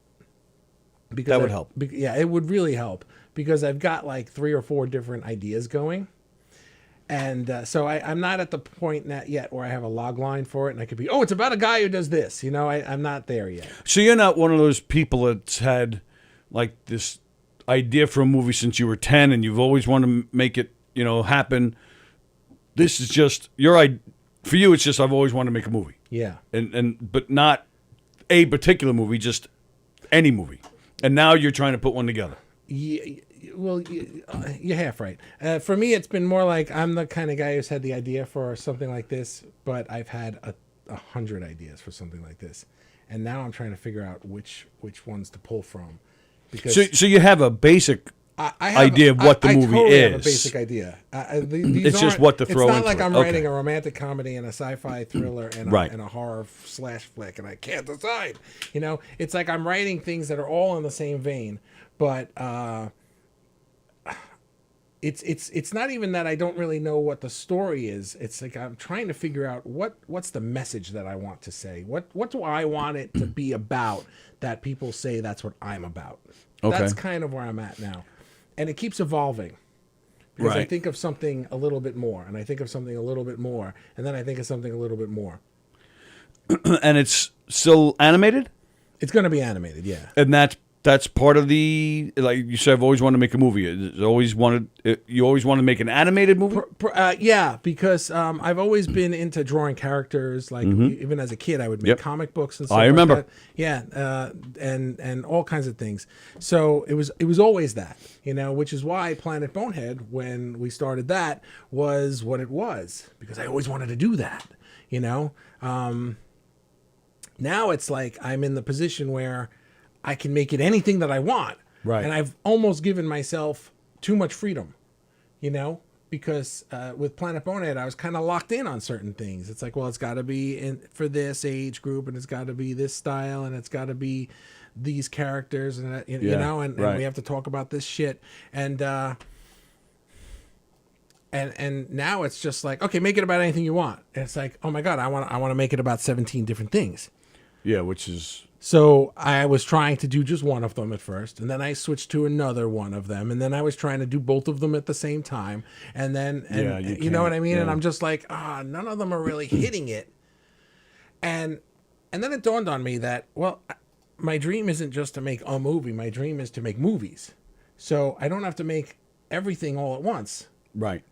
Because That would help. Yeah, it would really help because I've got like 3 or 4 different ideas going. And so I'm not at the point yet where I have a log line for it and I could be, oh, it's about a guy who does this. You know, I'm not there yet. So you're not one of those people that's had like this idea for a movie since you were 10 and you've always wanted to make it, you know, happen. This is just for you. It's just I've always wanted to make a movie. Yeah. But not a particular movie, just any movie. And now you're trying to put one together. Yeah, well, you're half right. For me, it's been more like I'm the kind of guy who's had the idea for something like this, but I've had 100 ideas for something like this, and now I'm trying to figure out which ones to pull from. Because So you have a basic idea of what the movie totally is. have a basic idea. It's just what to throw It's not into like it. I'm Okay. writing a romantic comedy and a sci-fi thriller and Right. and a horror / flick, and I can't decide. You know, it's like I'm writing things that are all in the same vein, but it's not even that I don't really know what the story is. It's like I'm trying to figure out what's the message that I want to say. What do I want it to be about that people say that's what I'm about. Okay. That's kind of where I'm at now. And it keeps evolving. Because I Right. think of something a little bit more, and I think of something a little bit more, and then I think of something a little bit more. And it's still animated? It's going to be animated, yeah. And that's part of the, like you said, I've always wanted to make a movie. You always wanted to make an animated movie? Yeah, because I've always been into drawing characters. Like even as a kid, I would make Yep. comic books and stuff. I remember. Like that. Yeah, and all kinds of things. So it was always that, which is why Planet Bonehead, when we started that, was what it was, because I always wanted to do that. Now it's like I'm in the position where I can make it anything that I want. Right. And I've almost given myself too much freedom, because with Planet Bonehead, I was kind of locked in on certain things. It's like, well, it's got to be for this age group, and it's got to be this style, and it's got to be these characters, and and we have to talk about this shit. And now it's just like, okay, make it about anything you want. And it's like, oh my God, I want to make it about 17 different things. Yeah, which is... So I was trying to do just one of them at first, and then I switched to another one of them, and then I was trying to do both of them at the same time, and then you know what I mean? yeah. And I'm just like, none of them are really hitting it. And then it dawned on me that, well, my dream isn't just to make a movie. My dream is to make movies. So I don't have to make everything all at once. Right.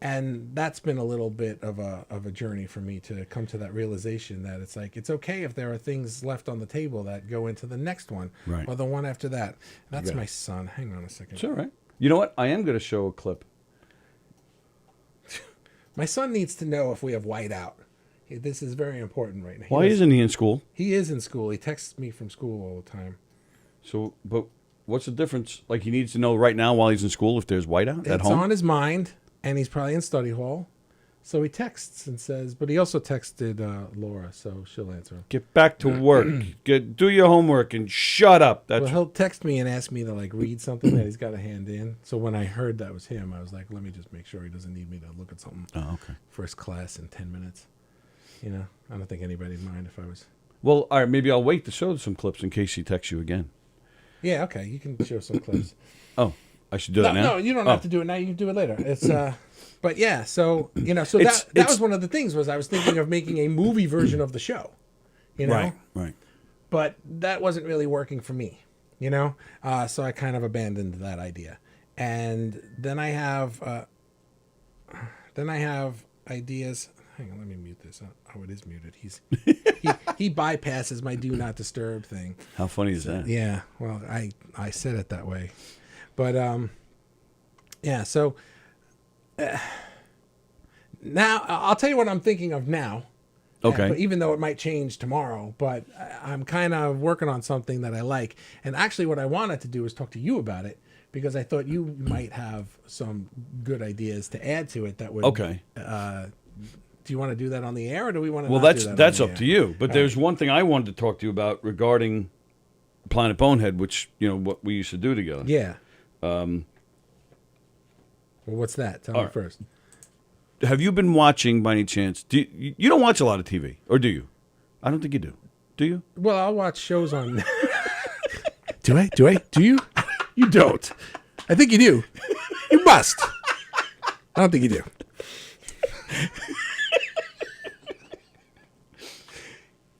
And that's been a little bit of a journey for me to come to that realization that it's like, it's okay if there are things left on the table that go into the next one, Right. or the one after that. That's Yeah. my son. Hang on a second. It's all right. You know what? I am going to show a clip. My son needs to know if we have white out. This is very important right now. Why isn't he in school? He is in school. He texts me from school all the time. So, but what's the difference? Like, he needs to know right now while he's in school if there's whiteout at It's home? on his mind, and he's probably in study hall. So he texts and says, but he also texted Laura, so she'll answer him. Get back to work. Do your homework and shut up. That's Well, he'll text me and ask me to read something that he's got to hand in. So when I heard that was him, I was like, let me just make sure he doesn't need me to look at something. Oh, okay. First class in 10 minutes. I don't think anybody'd mind if I was. Well, all right, maybe I'll wait to show some clips in case he texts you again. Yeah, okay, you can show some clips. Oh, I should do that now? No, you don't have to do it now. You can do it later. It's but yeah, so so It's- that was one of the things was I was thinking of making a movie version of the show. Right. But that wasn't really working for me, so I kind of abandoned that idea. And then I have ideas. Hang on, let me mute this. Oh, it is muted. He bypasses my do not disturb thing. How funny is that? Yeah, well, I said it that way, but yeah. So now I'll tell you what I'm thinking of now. Okay. But even though it might change tomorrow, but I'm kind of working on something that I like. And actually, what I wanted to do is talk to you about it because I thought you might have some good ideas to add to it that would. Okay. Do you want to do that on the air, or do we want to? Well, not that's do that that's on the up air? to you. But All there's one thing I wanted to talk to you about regarding Planet Bonehead, which, what we used to do together. Yeah. Well, what's that? Tell me first. Have you been watching by any chance? You don't watch a lot of TV, or do you? I don't think you do. Do you? Well, I'll watch shows on. Do I? Do you? You don't. I think you do. You must. I don't think you do.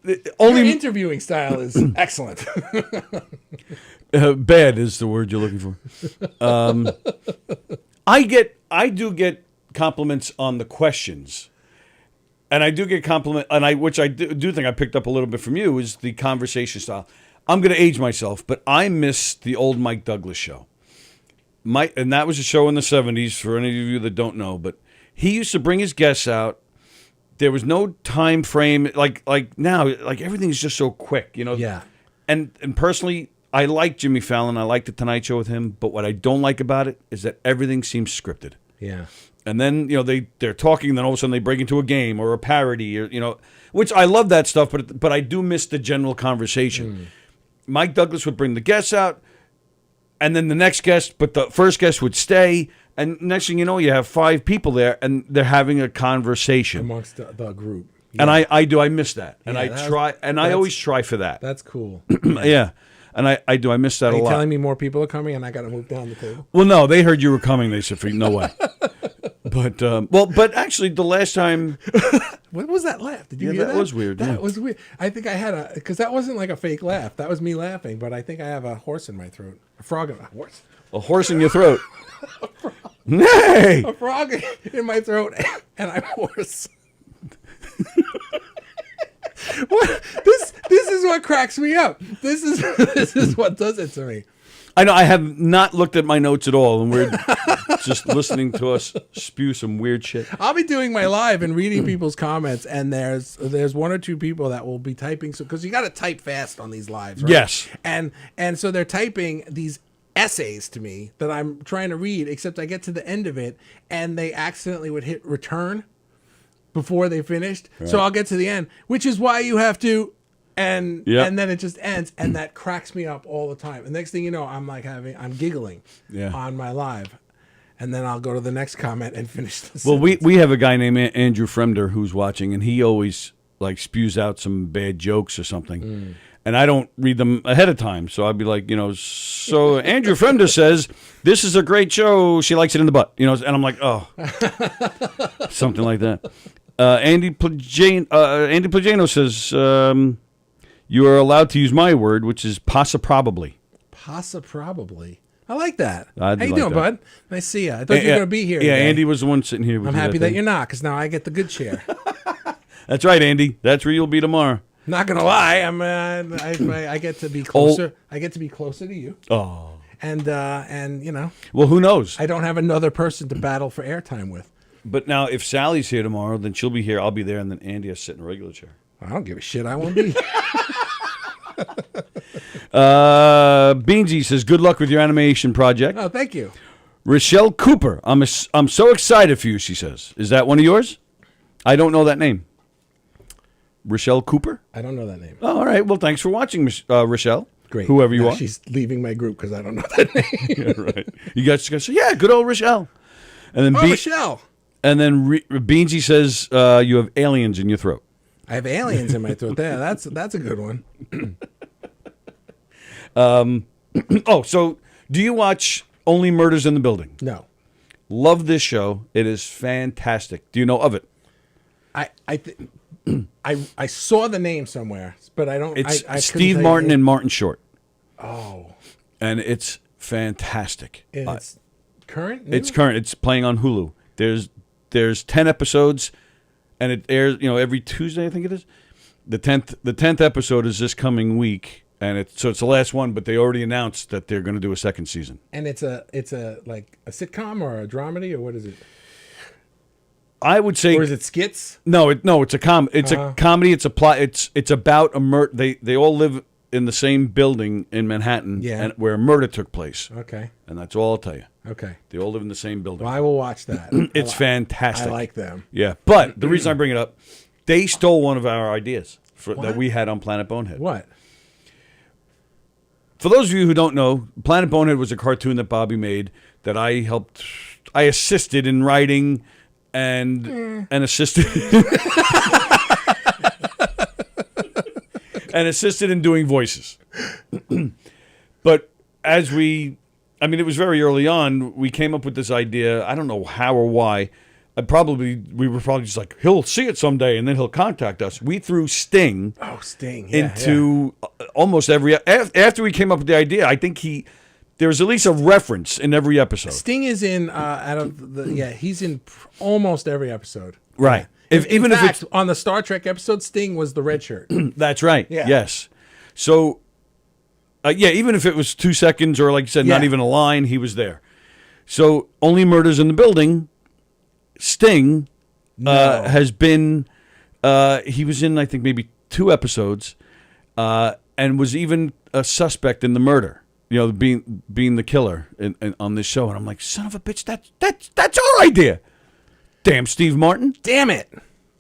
Your interviewing style is excellent. Bad is the word you're looking for. I do get compliments on the questions, and I do get which I do think I picked up a little bit from you, is the conversation style. I'm going to age myself, but I miss the old Mike Douglas show. And that was a show in the 70s for any of you that don't know, but he used to bring his guests out. There was no time frame like now, everything's just so quick, Yeah. And personally, I like Jimmy Fallon. I like the Tonight Show with him, but what I don't like about it is that everything seems scripted. Yeah. And then, they're talking, and then all of a sudden they break into a game or a parody, or which I love that stuff, but I do miss the general conversation. Mike Douglas would bring the guests out, and then the next guest, but the first guest would stay, and next thing you know, you have 5 people there, and they're having a conversation amongst the group. And I miss that, and Yeah, I that's- try, and I that's- always try for that. That's cool. Yeah, and I miss that Are a you lot. telling me more people are coming and I got to move down the table? Well, no, they heard you were coming. They said, "No way." But actually, the last time, What was that laugh? Did you Yeah, hear that that? was weird, That yeah. was weird. I think I had because that wasn't like a fake laugh. That was me laughing, but I think I have a horse in my throat. A frog in a horse. a horse in your throat. Nay, A frog in my throat, and I'm hoarse. This is what cracks me up. This is what does it to me. I know I have not looked at my notes at all, and we're just listening to us spew some weird shit. I'll be doing my live and reading people's comments, and there's 1 or 2 people that will be typing, so because you got to type fast on these lives, right? Yes. And so they're typing these essays to me that I'm trying to read, except I get to the end of it and they accidentally would hit return before they finished. So Right. I'll get to the end, which is why you have to, and Yep. and then it just ends, and that cracks me up all the time. And next thing you know, I'm giggling Yeah. on my live, and then I'll go to the next comment and finish this. Well, we have a guy named Andrew Fremder who's watching, and he always like spews out some bad jokes or something. And I don't read them ahead of time, so I'd be like, so Andrew Fremder says this is a great show. She likes it in the butt, and I'm like, oh, something like that. Andy Plagano says you are allowed to use my word, which is possibly. Probably. I like that. I How do you like doing, that. bud? Nice to see you. I thought you were going to be here. Yeah, today. Andy was the one sitting here with I'm you happy that that day. you're not, because now I get the good chair. That's right, Andy. That's where you'll be tomorrow. Not gonna lie, I get to be closer. I get to be closer to you. Oh. And Well, who knows? I don't have another person to battle for airtime with. But now, if Sally's here tomorrow, then she'll be here. I'll be there, and then Andy has to sit in a regular chair. I don't give a shit. I won't be. Beansy says, "Good luck with your animation project." Oh, thank you. Rochelle Cooper, I'm so excited for you. She says, "Is that one of yours?" I don't know that name. Rochelle Cooper. I don't know that name. Oh, all right. Well, thanks for watching, Rochelle. Great. Whoever you Now are. She's leaving my group because I don't know that name. Yeah, right. You guys gotta say, yeah, good old Rochelle. And then Rochelle. And then Beansy says, you have aliens in your throat. I have aliens in my throat. There, that's a good one. So do you watch Only Murders in the Building? No. Love this show. It is fantastic. Do you know of it? I saw the name somewhere, but I don't. It's I couldn't Steve tell you Martin the- and Martin Short. Oh. And it's fantastic. And it's current. New? It's current. It's playing on Hulu. There's 10 episodes, and it airs every Tuesday. I think it is. The 10th episode is this coming week, and it's the last one. But they already announced that they're going to do a second season. And it's a like a sitcom or a dramedy or what is it? I would say, or is it skits? No, it's a It's a comedy. It's a plot. It's about a murder. They all live in the same building in Manhattan, Yeah. and where a murder took place. Okay. And that's all I'll tell you. Okay. They all live in the same building. Well, I will watch that. It's fantastic. I like them. Yeah, but the reason I bring it up, they stole one of our ideas that What? we had on Planet Bonehead. What? For those of you who don't know, Planet Bonehead was a cartoon that Bobby made that I assisted in writing and assisted and assisted in doing voices. But it was very early on, we came up with this idea. I don't know how or why. We were probably just like, he'll see it someday and then he'll contact us. We threw Sting. Oh, Sting. Yeah, into almost every after we came up with the idea. I think there was at least a reference in every episode. Sting is in he's in almost every episode. Right. Yeah. Even if it's on the Star Trek episode, Sting was the red shirt. That's right. Yeah. Yes. So even if it was 2 seconds or like you said, not Yeah. even a line, he was there. So Only Murders in the Building, Sting has been he was in I think maybe 2 episodes and was even a suspect in the murder. Being the killer on this show, and I'm like, son of a bitch, that's our idea. Damn Steve Martin, damn it,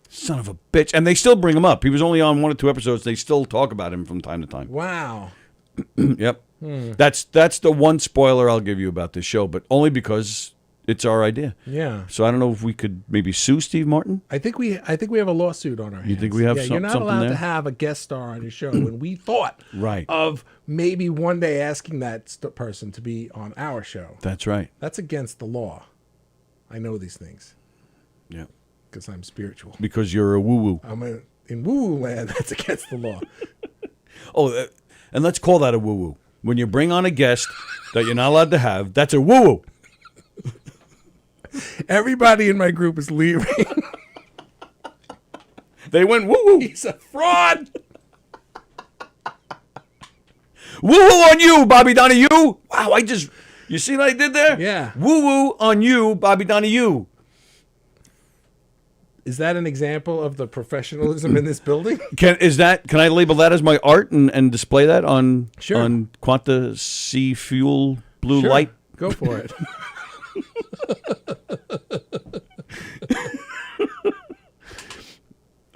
son of a bitch, and they still bring him up. He was only on 1 or 2 episodes. They still talk about him from time to time. Wow. Yep. That's the one spoiler I'll give you about this show, but only because it's our idea. Yeah. So I don't know if we could maybe sue Steve Martin. I think we have a lawsuit on our hands. You think we have You're not something allowed there? to have a guest star on your show. And we thought Right. of maybe one day asking that person to be on our show. That's right. That's against the law. I know these things. Yeah. Because I'm spiritual. Because you're a woo-woo. In woo-woo land, that's against the law. And let's call that a woo-woo. When you bring on a guest that you're not allowed to have, that's a woo-woo. Everybody in my group is leaving. They went woo-woo. He's a fraud. Woo-woo on you, Bobby Donahue. Wow, you see what I did there? Yeah. Woo-woo on you, Bobby Donahue. Is that an example of the professionalism in this building? Can I label that as my art and display that on Quanta Sea Fuel Blue Sure. Light? Go for it.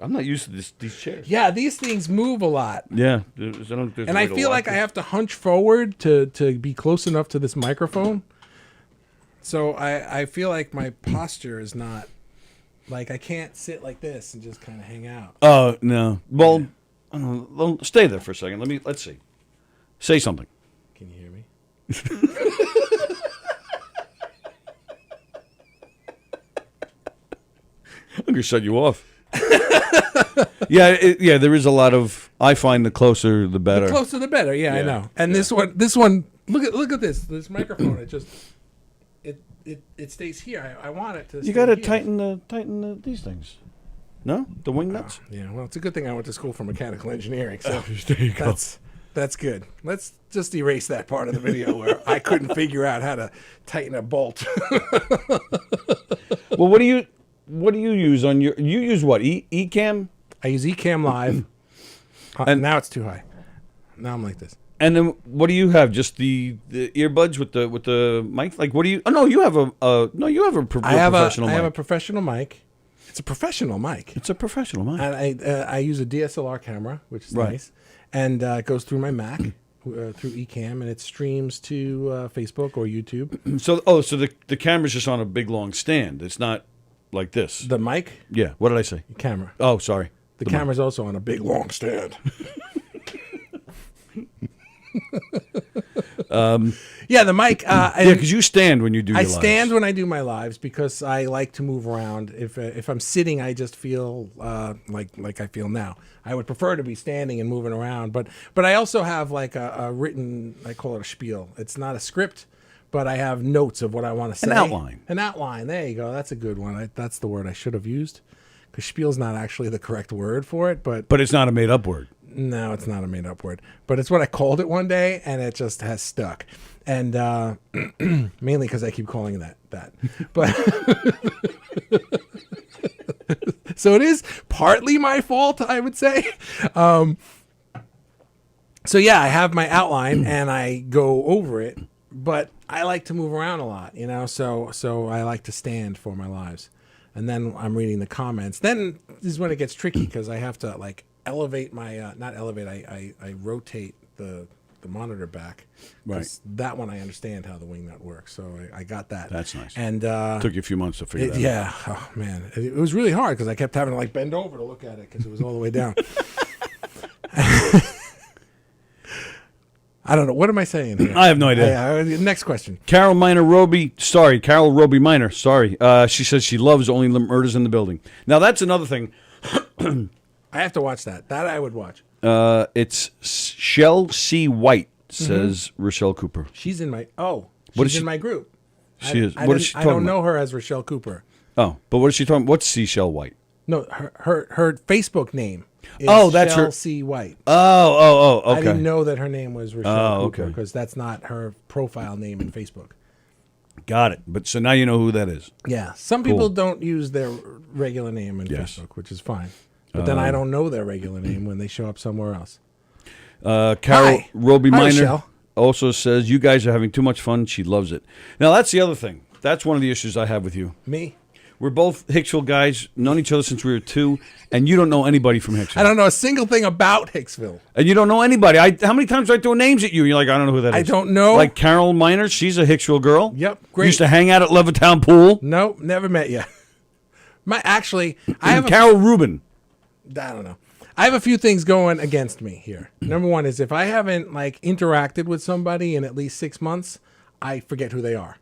I'm not used to these chairs. Yeah, these things move a lot. Yeah. And I feel like I have to hunch forward to be close enough to this microphone. So I feel like my posture is not, like I can't sit like this and just kind of hang out. Oh, no. Well, stay there for a second. Let's see. Say something. Can you hear me? I'm going to shut you off. Yeah, there is a lot of, I find the closer the better. The closer the better. Yeah, I know. And this one, look at this microphone. It stays here. I want it to. You got to tighten these things. No, the wing nuts. Yeah. Well, it's a good thing I went to school for mechanical engineering. So there you go. That's good. Let's just erase that part of the video where I couldn't figure out how to tighten a bolt. Well, what do you use on your? You use what? Ecamm? I use Ecamm Live. And now it's too high. Now I'm like this. And then what do you have? Just the earbuds with the mic? Like what do you? Oh no, you have a professional mic. I have a professional mic. It's a professional mic. It's a professional mic. And I use a DSLR camera, which is nice, and it goes through my Mac through Ecamm, and it streams to Facebook or YouTube. So the camera's just on a big long stand. It's not like this. The mic? Yeah. What did I say? Camera. Oh, sorry. The camera's also on a big long stand. Yeah, the mic. Because you stand when you do. I your stand lives. when I do my lives because I like to move around. If I'm sitting, I just feel like I feel now. I would prefer to be standing and moving around, but I also have like a written. I call it a spiel. It's not a script, but I have notes of what I want to say. An outline. An outline. There you go. That's a good one. That's the word I should have used. Because spiel's not actually the correct word for it, but it's not a made up word. No, it's not a made up word, but it's what I called it one day, and it just has stuck. And mainly because I keep calling it that. But so it is partly my fault, I would say. So yeah, I have my outline and I go over it, but I like to move around a lot, So I like to stand for my lives, and then I'm reading the comments. Then this is when it gets tricky because I have to elevate my not elevate. I rotate the monitor back. Right. That one I understand how the wing nut works, so I got that. That's nice. And took you a few months to figure that out. Yeah. Oh man, it was really hard because I kept having to bend over to look at it because it was all the way down. I don't know. What am I saying here? I have no idea. Next question. Carol Roby Minor. Sorry. She says she loves Only the Murders in the Building. Now that's another thing. I have to watch that. That I would watch. It's Shell C. White, says Rochelle Cooper. She's in my in my group. She is. What What is she I talking don't about? know her as Rochelle Cooper. Oh, but what is she talking? What's Seashell White? No, her Facebook name is that's Shell her. C. White. Oh, okay. I didn't know that her name was Rochelle Oh, Cooper okay. because that's not her profile name in Facebook. Got it. But so now you know who that is. Yeah, some Cool. people don't use their regular name in Yes. Facebook, which is fine. But then I don't know their regular name when they show up somewhere else. Carol Hi. Roby Hi, Minor Rochelle. also says you guys are having too much fun. She loves it. Now that's the other thing. That's one of the issues I have with you. Me? We're both Hicksville guys, known each other since we were 2, and you don't know anybody from Hicksville. I don't know a single thing about Hicksville. And you don't know anybody. How many times do I throw names at you? You're like, I don't know who that is. I don't know. Like Carol Miners, she's a Hicksville girl. Yep, great. Used to hang out at Levittown Pool. Nope, never met you. I have Carol Rubin. I don't know. I have a few things going against me here. Number one is if I haven't like interacted with somebody in at least 6 months, I forget who they are.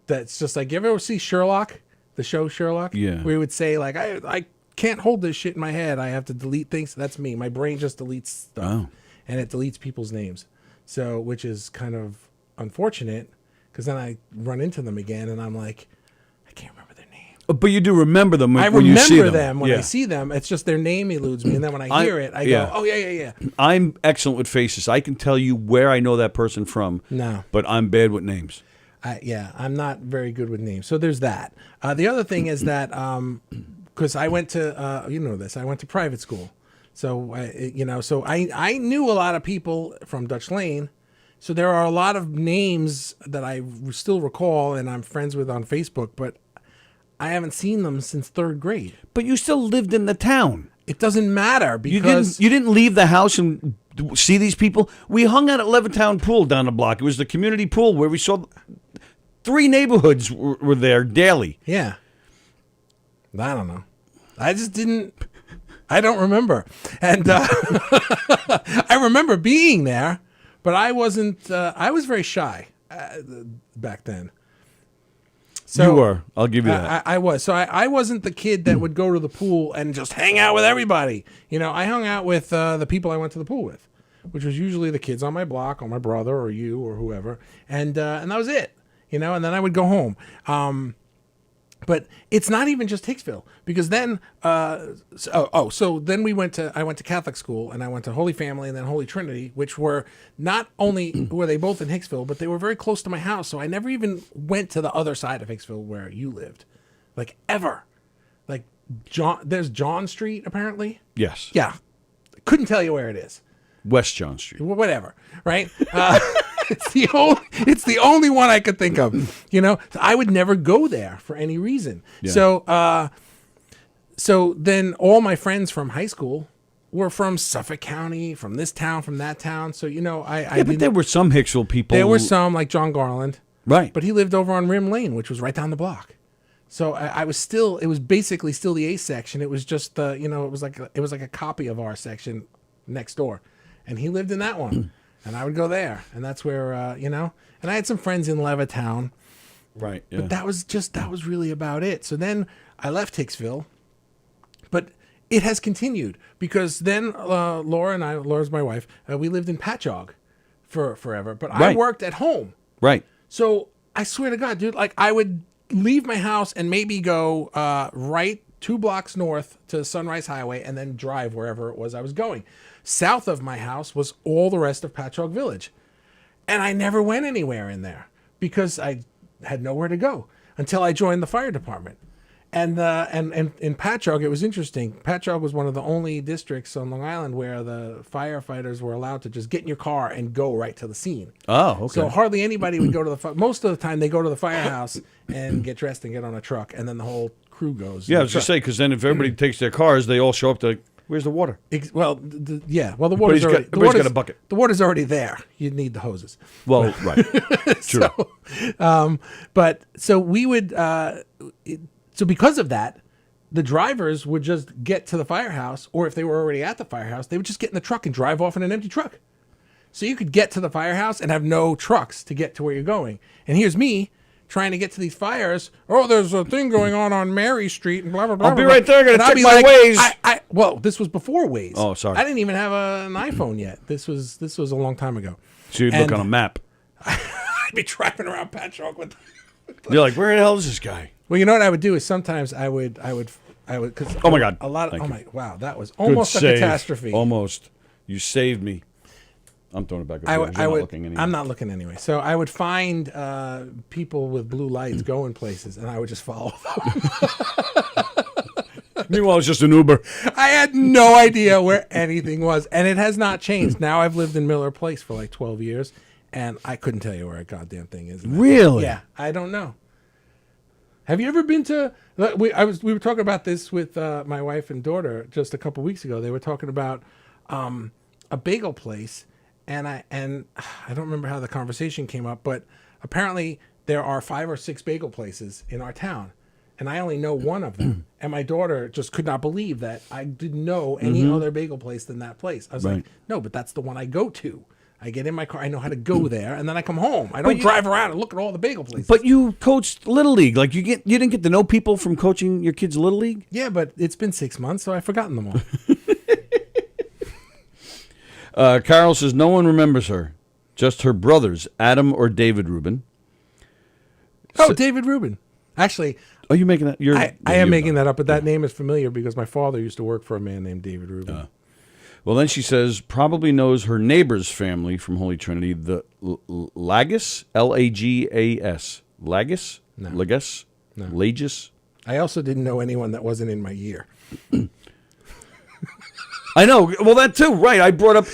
That's just like, you ever see Sherlock, the show Sherlock? Yeah. We would say like, I can't hold this shit in my head. I have to delete things. That's me. My brain just deletes stuff, and it deletes people's names. So, which is kind of unfortunate because then I run into them again, and I'm like, I can't remember. But you do remember them when, I when you see them. remember them when I see them. It's just their name eludes me, and then when I hear it, I go, "Oh yeah." I'm excellent with faces. I can tell you where I know that person from. No, but I'm bad with names. I'm not very good with names. So there's that. The other thing is that because I went to you know this, I went to private school, so I knew a lot of people from Dutch Lane. So there are a lot of names that I still recall, and I'm friends with on Facebook, but I haven't seen them since 3rd grade. But you still lived in the town. It doesn't matter because you didn't leave the house and see these people. We hung out at Levittown Pool down the block. It was the community pool where we saw 3 neighborhoods were there daily. Yeah. I don't know. I just didn't. I don't remember. And I remember being there, but I wasn't. I was very shy back then. So, you were. I'll give you that. I was. So I wasn't the kid that would go to the pool and just hang out with everybody. You know, I hung out with the people I went to the pool with, which was usually the kids on my block, or my brother, or you, or whoever, and that was it. You know, and then I would go home. But it's not even just Hicksville, because then so then I went to Catholic school, and I went to Holy Family and then Holy Trinity, which were not only were they both in Hicksville, but they were very close to my house. So I never even went to the other side of Hicksville where you lived, like ever. Like there's John Street apparently. Yes. Yeah. Couldn't tell you where it is. West John Street. Whatever. Right. It's the only one I could think of. You know, I would never go there for any reason. Yeah. So then all my friends from high school were from Suffolk County, from this town, from that town. So, you know, but there were some Hicksville people. There were some, like John Garland. Right. But he lived over on Rim Lane, which was right down the block. So I was still, it was basically still the A section. It was just the, you know, it was like a copy of our section next door. And he lived in that one. And I would go there. And that's where, you know, and I had some friends in Levittown. Right. Yeah. But that was really about it. So then I left Hicksville. But it has continued because then Laura's my wife, we lived in Patchogue for forever. But I worked at home. Right. So I swear to God, dude, like I would leave my house and maybe go right 2 blocks north to Sunrise Highway and then drive wherever it was I was going. South of my house was all the rest of Patchogue Village. And I never went anywhere in there because I had nowhere to go until I joined the fire department. And in Patchogue, it was interesting. Patchogue was one of the only districts on Long Island where the firefighters were allowed to just get in your car and go right to the scene. Oh, okay. So hardly anybody would go to most of the time they go to the firehouse and get dressed and get on a truck, and then the whole crew goes. Yeah, I was just saying, because then if everybody takes their cars, they all show up to, like, where's the water? Well, the water's already. Everybody's got a bucket. The water's already there. You need the hoses. Well, right. True. So we would. So because of that, the drivers would just get to the firehouse, or if they were already at the firehouse, they would just get in the truck and drive off in an empty truck. So you could get to the firehouse and have no trucks to get to where you're going. And here's me trying to get to these fires. Oh, there's a thing going on Mary Street and blah, blah, blah. I'll be right there. I got to check my Waze. Well, this was before Waze. Oh, sorry. I didn't even have an iPhone yet. This was a long time ago. So you'd look on a map. I'd be driving around Patchogue with. You're like, where the hell is this guy? Well, you know what I would do is sometimes I would, because oh my God, wow, that was almost a catastrophe. Almost, you saved me. I'm throwing it back. I'm not looking anyway. So I would find people with blue lights going places, and I would just follow them. Meanwhile, it's just an Uber. I had no idea where anything was, and it has not changed. Now I've lived in Miller Place for like 12 years, and I couldn't tell you where a goddamn thing is. Really? Yeah, I don't know. Have you ever been to? We were talking about this with my wife and daughter just a couple weeks ago. They were talking about a bagel place, and I don't remember how the conversation came up, but apparently there are 5 or 6 bagel places in our town, and I only know one of them. And my daughter just could not believe that I didn't know any other bagel place than that place. I was like, no, but that's the one I go to. I get in my car, I know how to go there, and then I come home. I don't drive around and look at all the bagel places. But you coached Little League. Like you didn't get to know people from coaching your kids' Little League? Yeah, but it's been 6 months, so I've forgotten them all. Carol says no one remembers her. Just her brothers, Adam or David Rubin. David Rubin. Actually, are you making that? I am making that up, but that name is familiar because my father used to work for a man named David Rubin. Well, then she says probably knows her neighbor's family from Holy Trinity, the Lagas, Lagas, Lagas, No. Lagas, No. Lagus. I also didn't know anyone that wasn't in my year. I know. Well, that too, right? I brought up.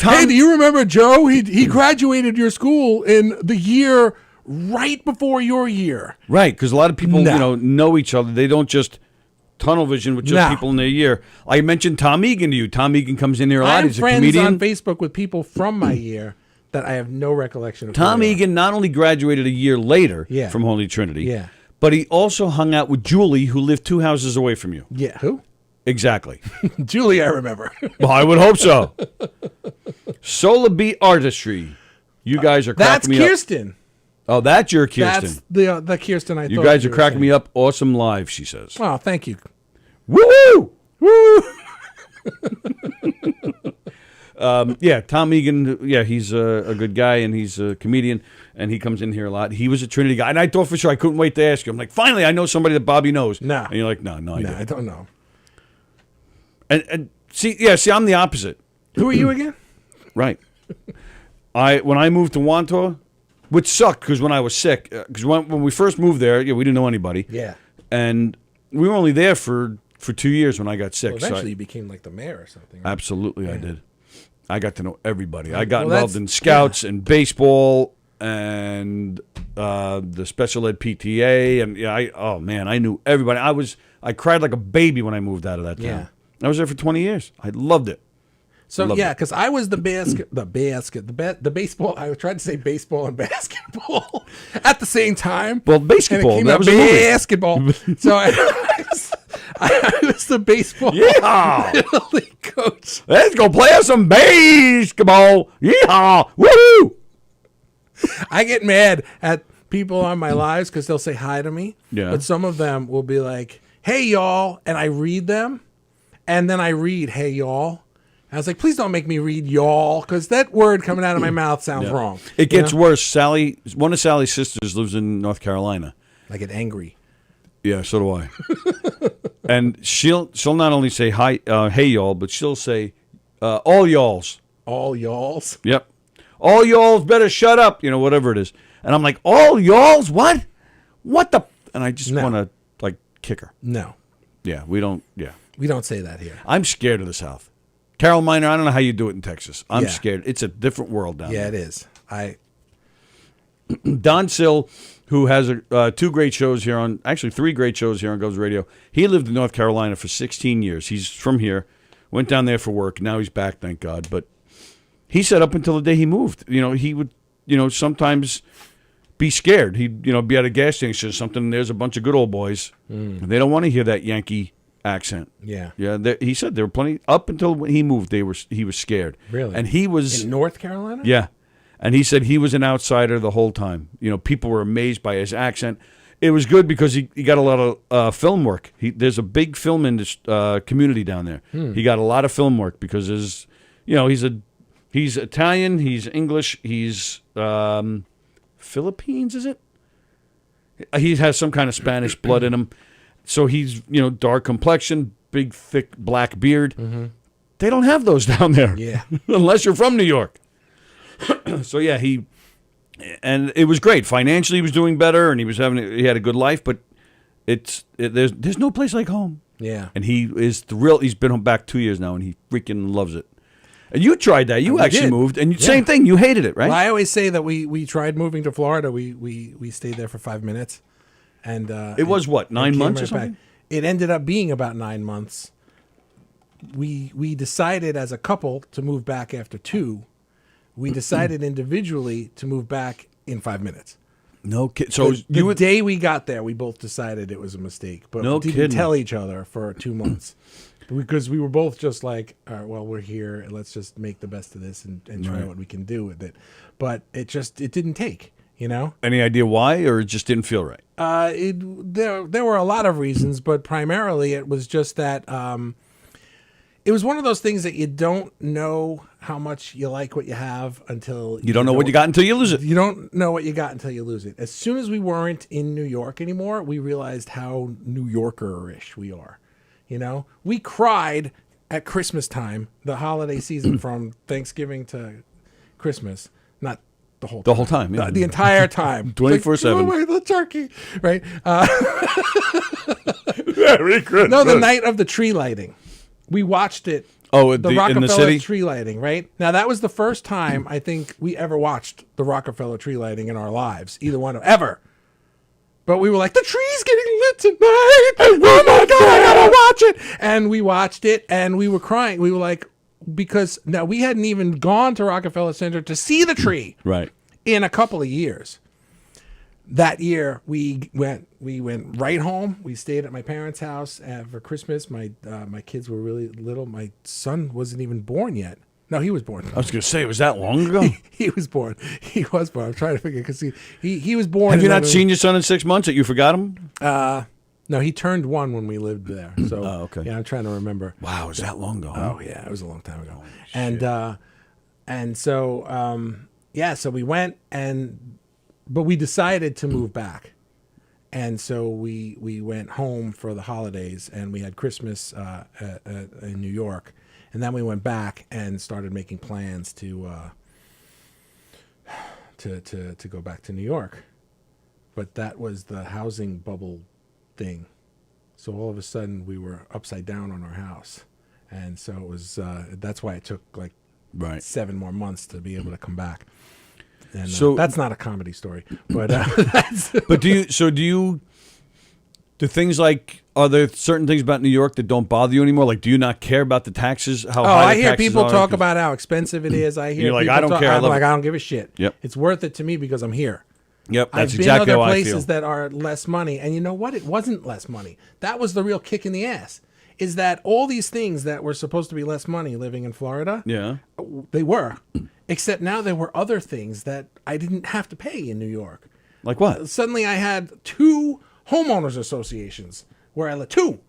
Hey, do you remember Joe? He graduated your school in the year right before your year. Right, because a lot of people know each other. They don't just tunnel vision with just people in their year. I mentioned Tom Egan to you. Tom Egan comes in here a lot. I'm He's a friends comedian. on Facebook with people from my year that I have no recollection of. Tom Egan not only graduated a year later from Holy Trinity, but he also hung out with Julie, who lived 2 houses away from you. Yeah, who? Exactly. Julie, I remember. Well, I would hope so. Solar Bee Artistry. You guys are cracking me up. That's Kirsten. Oh, that's your Kirsten. That's the Kirsten I thought you guys are were cracking saying. me up. Awesome live, she says. Wow, thank you. Woo! Woo! Yeah, Tom Egan, he's a good guy, and he's a comedian, and he comes in here a lot. He was a Trinity guy, and I thought for sure I couldn't wait to ask you. I'm like, finally, I know somebody that Bobby knows. No. And you're like, no, I don't know. And see, I'm the opposite. Who are you again? Right. When I moved to Wantor, which sucked because when I was sick, because when we first moved there, we didn't know anybody. Yeah. And we were only there for 2 years when I got sick. Well, eventually you became like the mayor or something. Right? Absolutely, I did. I got to know everybody. I Well, got involved in scouts and baseball and the special ed PTA, and I knew everybody. I cried like a baby when I moved out of that town. Yeah. I was there for 20 years. I loved it. So Loved yeah, it. because I was the baseball. I tried to say baseball and basketball at the same time. Well, basketball. And it came That out was a movie. basketball. So I was the baseball Little League coach. Let's go play some basketball. Yeehaw! Woohoo! I get mad at people on my lives because they'll say hi to me. Yeah. But some of them will be like, "Hey y'all," and I read them, and then I read, "Hey y'all." I was like, please don't make me read y'all, because that word coming out of my mouth sounds Yeah. wrong. It gets worse. One of Sally's sisters lives in North Carolina. I get angry. Yeah, so do I. And she'll not only say hi, hey y'all, but she'll say all y'alls. All y'alls? Yep. All y'alls better shut up, whatever it is. And I'm like, all y'alls? What? What the? And I just want to kick her. No. Yeah, we don't. We don't say that here. I'm scared of the South. Carol Miner, I don't know how you do it in Texas. I'm Yeah. scared. It's a different world down there. Yeah, it is. Don Sill, who has 2 great shows here actually 3 great shows here on Govs Radio. He lived in North Carolina for 16 years. He's from here. Went down there for work. Now he's back, thank God. But he said up until the day he moved, he would, sometimes be scared. He'd, be at a gas station or something, and there's a bunch of good old boys. And they don't want to hear that Yankee accent. Yeah. Yeah, he said there were plenty up until when he moved. He was scared. Really? And he was in North Carolina? Yeah. And he said he was an outsider the whole time. People were amazed by his accent. It was good because he got a lot of film work. There's a big film community down there. He got a lot of film work because there's, he's Italian, he's English, he's Philippines, is it? He has some kind of Spanish blood in him. So he's, dark complexion, big, thick, black beard. Mm-hmm. They don't have those down there. Yeah. Unless you're from New York. So, yeah, and it was great. Financially, he was doing better, and he had a good life, but there's no place like home. Yeah. And he is thrilled. He's been back 2 years now, and he freaking loves it. And you tried that. You actually moved, and same thing. You hated it, right? Well, I always say that we tried moving to Florida. We stayed there for 5 minutes, And It was what, 9 came months or right back. something? It ended up being about 9 months. We decided as a couple to move back after 2. We decided individually to move back in 5 minutes. No kid. So The day we got there, we both decided it was a mistake, but No we didn't kidding. tell each other for 2 months because we were both just like, all right, well, we're here, and let's just make the best of this and try Right. what we can do with it. But it didn't take, you know. Any idea why, or it just didn't feel right? There were a lot of reasons, but primarily it was just that it was one of those things that you don't know how much you like what you have until You don't know what you got until you lose it. You don't know what you got until you lose it. As soon as we weren't in New York anymore, we realized how New Yorker-ish we are. You know, we cried at Christmas time, the holiday season from Thanksgiving to Christmas, not the whole time. The whole time, yeah. The entire time. 24/7. Like, "Oh, the turkey," right? Merry Christmas. No, the night of the tree lighting. We watched it. Oh, the in Rockefeller the city? tree lighting, right? Now, that was the first time I think we ever watched the Rockefeller tree lighting in our lives, either one of ever. But we were like, the tree's getting lit tonight. Oh my God, I gotta watch it. And we watched it and we were crying. We were like, because now we hadn't even gone to Rockefeller Center to see the tree Right. in a couple of years. That year we went right home. We stayed at my parents' house for Christmas. My kids were really little. My son wasn't even born yet. No, he was born. I was going to say, was that long ago? He was born. He was born. I'm trying to figure because he was born. Have you and not then- seen your son in 6 months that you forgot him? No, he turned 1 when we lived there. So Oh, okay. yeah, I'm trying to remember. Wow, was that long ago? Oh yeah, it was a long time ago. And so yeah, so we went but we decided to move back. And so we went home for the holidays and we had Christmas in New York. And then we went back and started making plans to go back to New York. But that was the housing bubble thing. So all of a sudden we were upside down on our house. And so it was that's why it took like 7 more months to be able to come back. And So- that's not a comedy story, but that's But do things like, are there certain things about New York that don't bother you anymore? Like, do you not care about the taxes? How high I the hear taxes people are? talk 'Cause- about how expensive it is. I hear You're like, people I don't talk, care, I I'm love like, it. I don't give a shit. Yep. It's worth it to me because I'm here. Yep, that's I've been exactly other how I places feel. that are less money, and you know what? It wasn't less money. That was the real kick in the ass. Is that all these things that were supposed to be less money living in Florida? Yeah. They were, except now there were other things that I didn't have to pay in New York. Like what? Suddenly I had 2 homeowners associations where I lived. Two.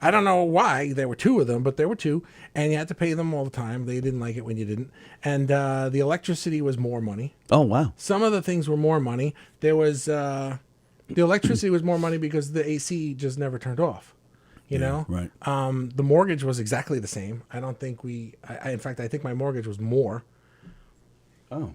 I don't know why there were 2 of them, but there were 2, and you had to pay them all the time. They didn't like it when you didn't. And the electricity was more money. Oh, wow. Some of the things were more money. There was the electricity was more money because the AC just never turned off. You know, right. The mortgage was exactly the same. I don't think in fact, I think my mortgage was more. Oh,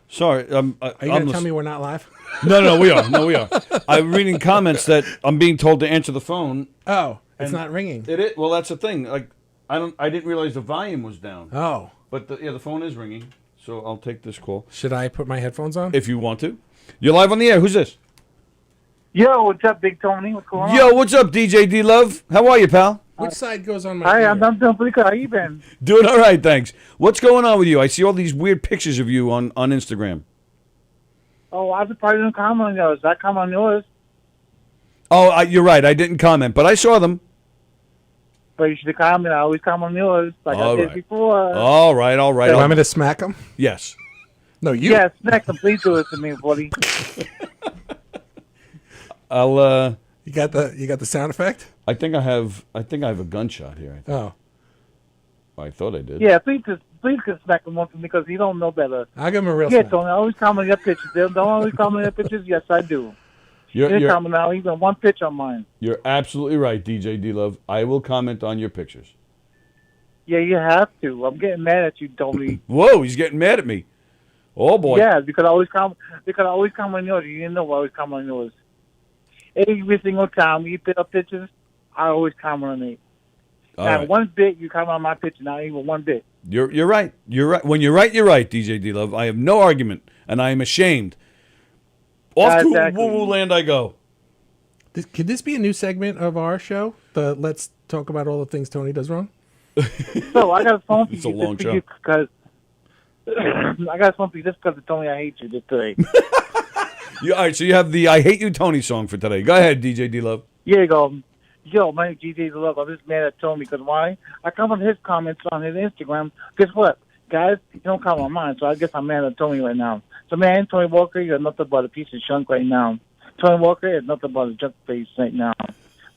sorry. Are you going to tell me we're not live? No, we are. No, we are. I'm reading comments that I'm being told to answer the phone. Oh, it's And not ringing. It is. Well, that's the thing. Like, I didn't realize the volume was down. Oh, But the phone is ringing, so I'll take this call should I put my headphones on? if you want to. You're live on the air. Who's this? Yo, what's up, Big Tony? What's going on? Yo, what's up, DJ D Love? How are you, pal? Which side goes on my? Hi, ear? I'm doing pretty good. How you been? Doing all right, thanks. What's going on with you? I see all these weird pictures of you on Instagram. Oh, I was probably didn't comment on yours. I comment on yours, Oh, you're right. I didn't comment, but I saw them. but you should comment. I always comment on yours, like All I did right. before. All right. You want me to smack him? Yes. No, you. Yes, next, please do it to me, buddy. I'll. You got the sound effect? I think I have a gunshot here. Oh, I thought I did. Yeah, please can smack him once for me because he don't know better. I'll give him a real Yeah, smack. Tony, I always comment on your pictures. Don't always comment on your pictures. Yes, I do. You comment now even one picture on mine. You're absolutely right, DJ D Love. I will comment on your pictures. Yeah, you have to. I'm getting mad at you, Tony. Whoa, he's getting mad at me. Oh boy. Yeah, because I always comment on yours. You didn't know I always comment on yours. Every single time you put up pictures, I always comment on it. All Now, right. one bit you comment on my picture, not even one bit. You're right. You're right. When you're right, DJ D Love. I have no argument, and I am ashamed. Off to Exactly. woo-woo land I go. Could this be a new segment of our show? The Let's Talk About All the Things Tony Does Wrong? So I got a phone for It's a you long just for show. you because I got a phone for you just because Tony, I hate you just today. All right, so you have the I Hate You Tony song for today. Go ahead, DJ D-Love. Here you go. Yo, my name is DJ Love. I'm just mad at Tony because why? I comment his comments on his Instagram. Guess what? Guys, you don't comment on mine, so I guess I'm mad at Tony right now. So, man, Tony Walker, you're nothing but a piece of junk right now. Tony Walker is nothing but a junk face right now.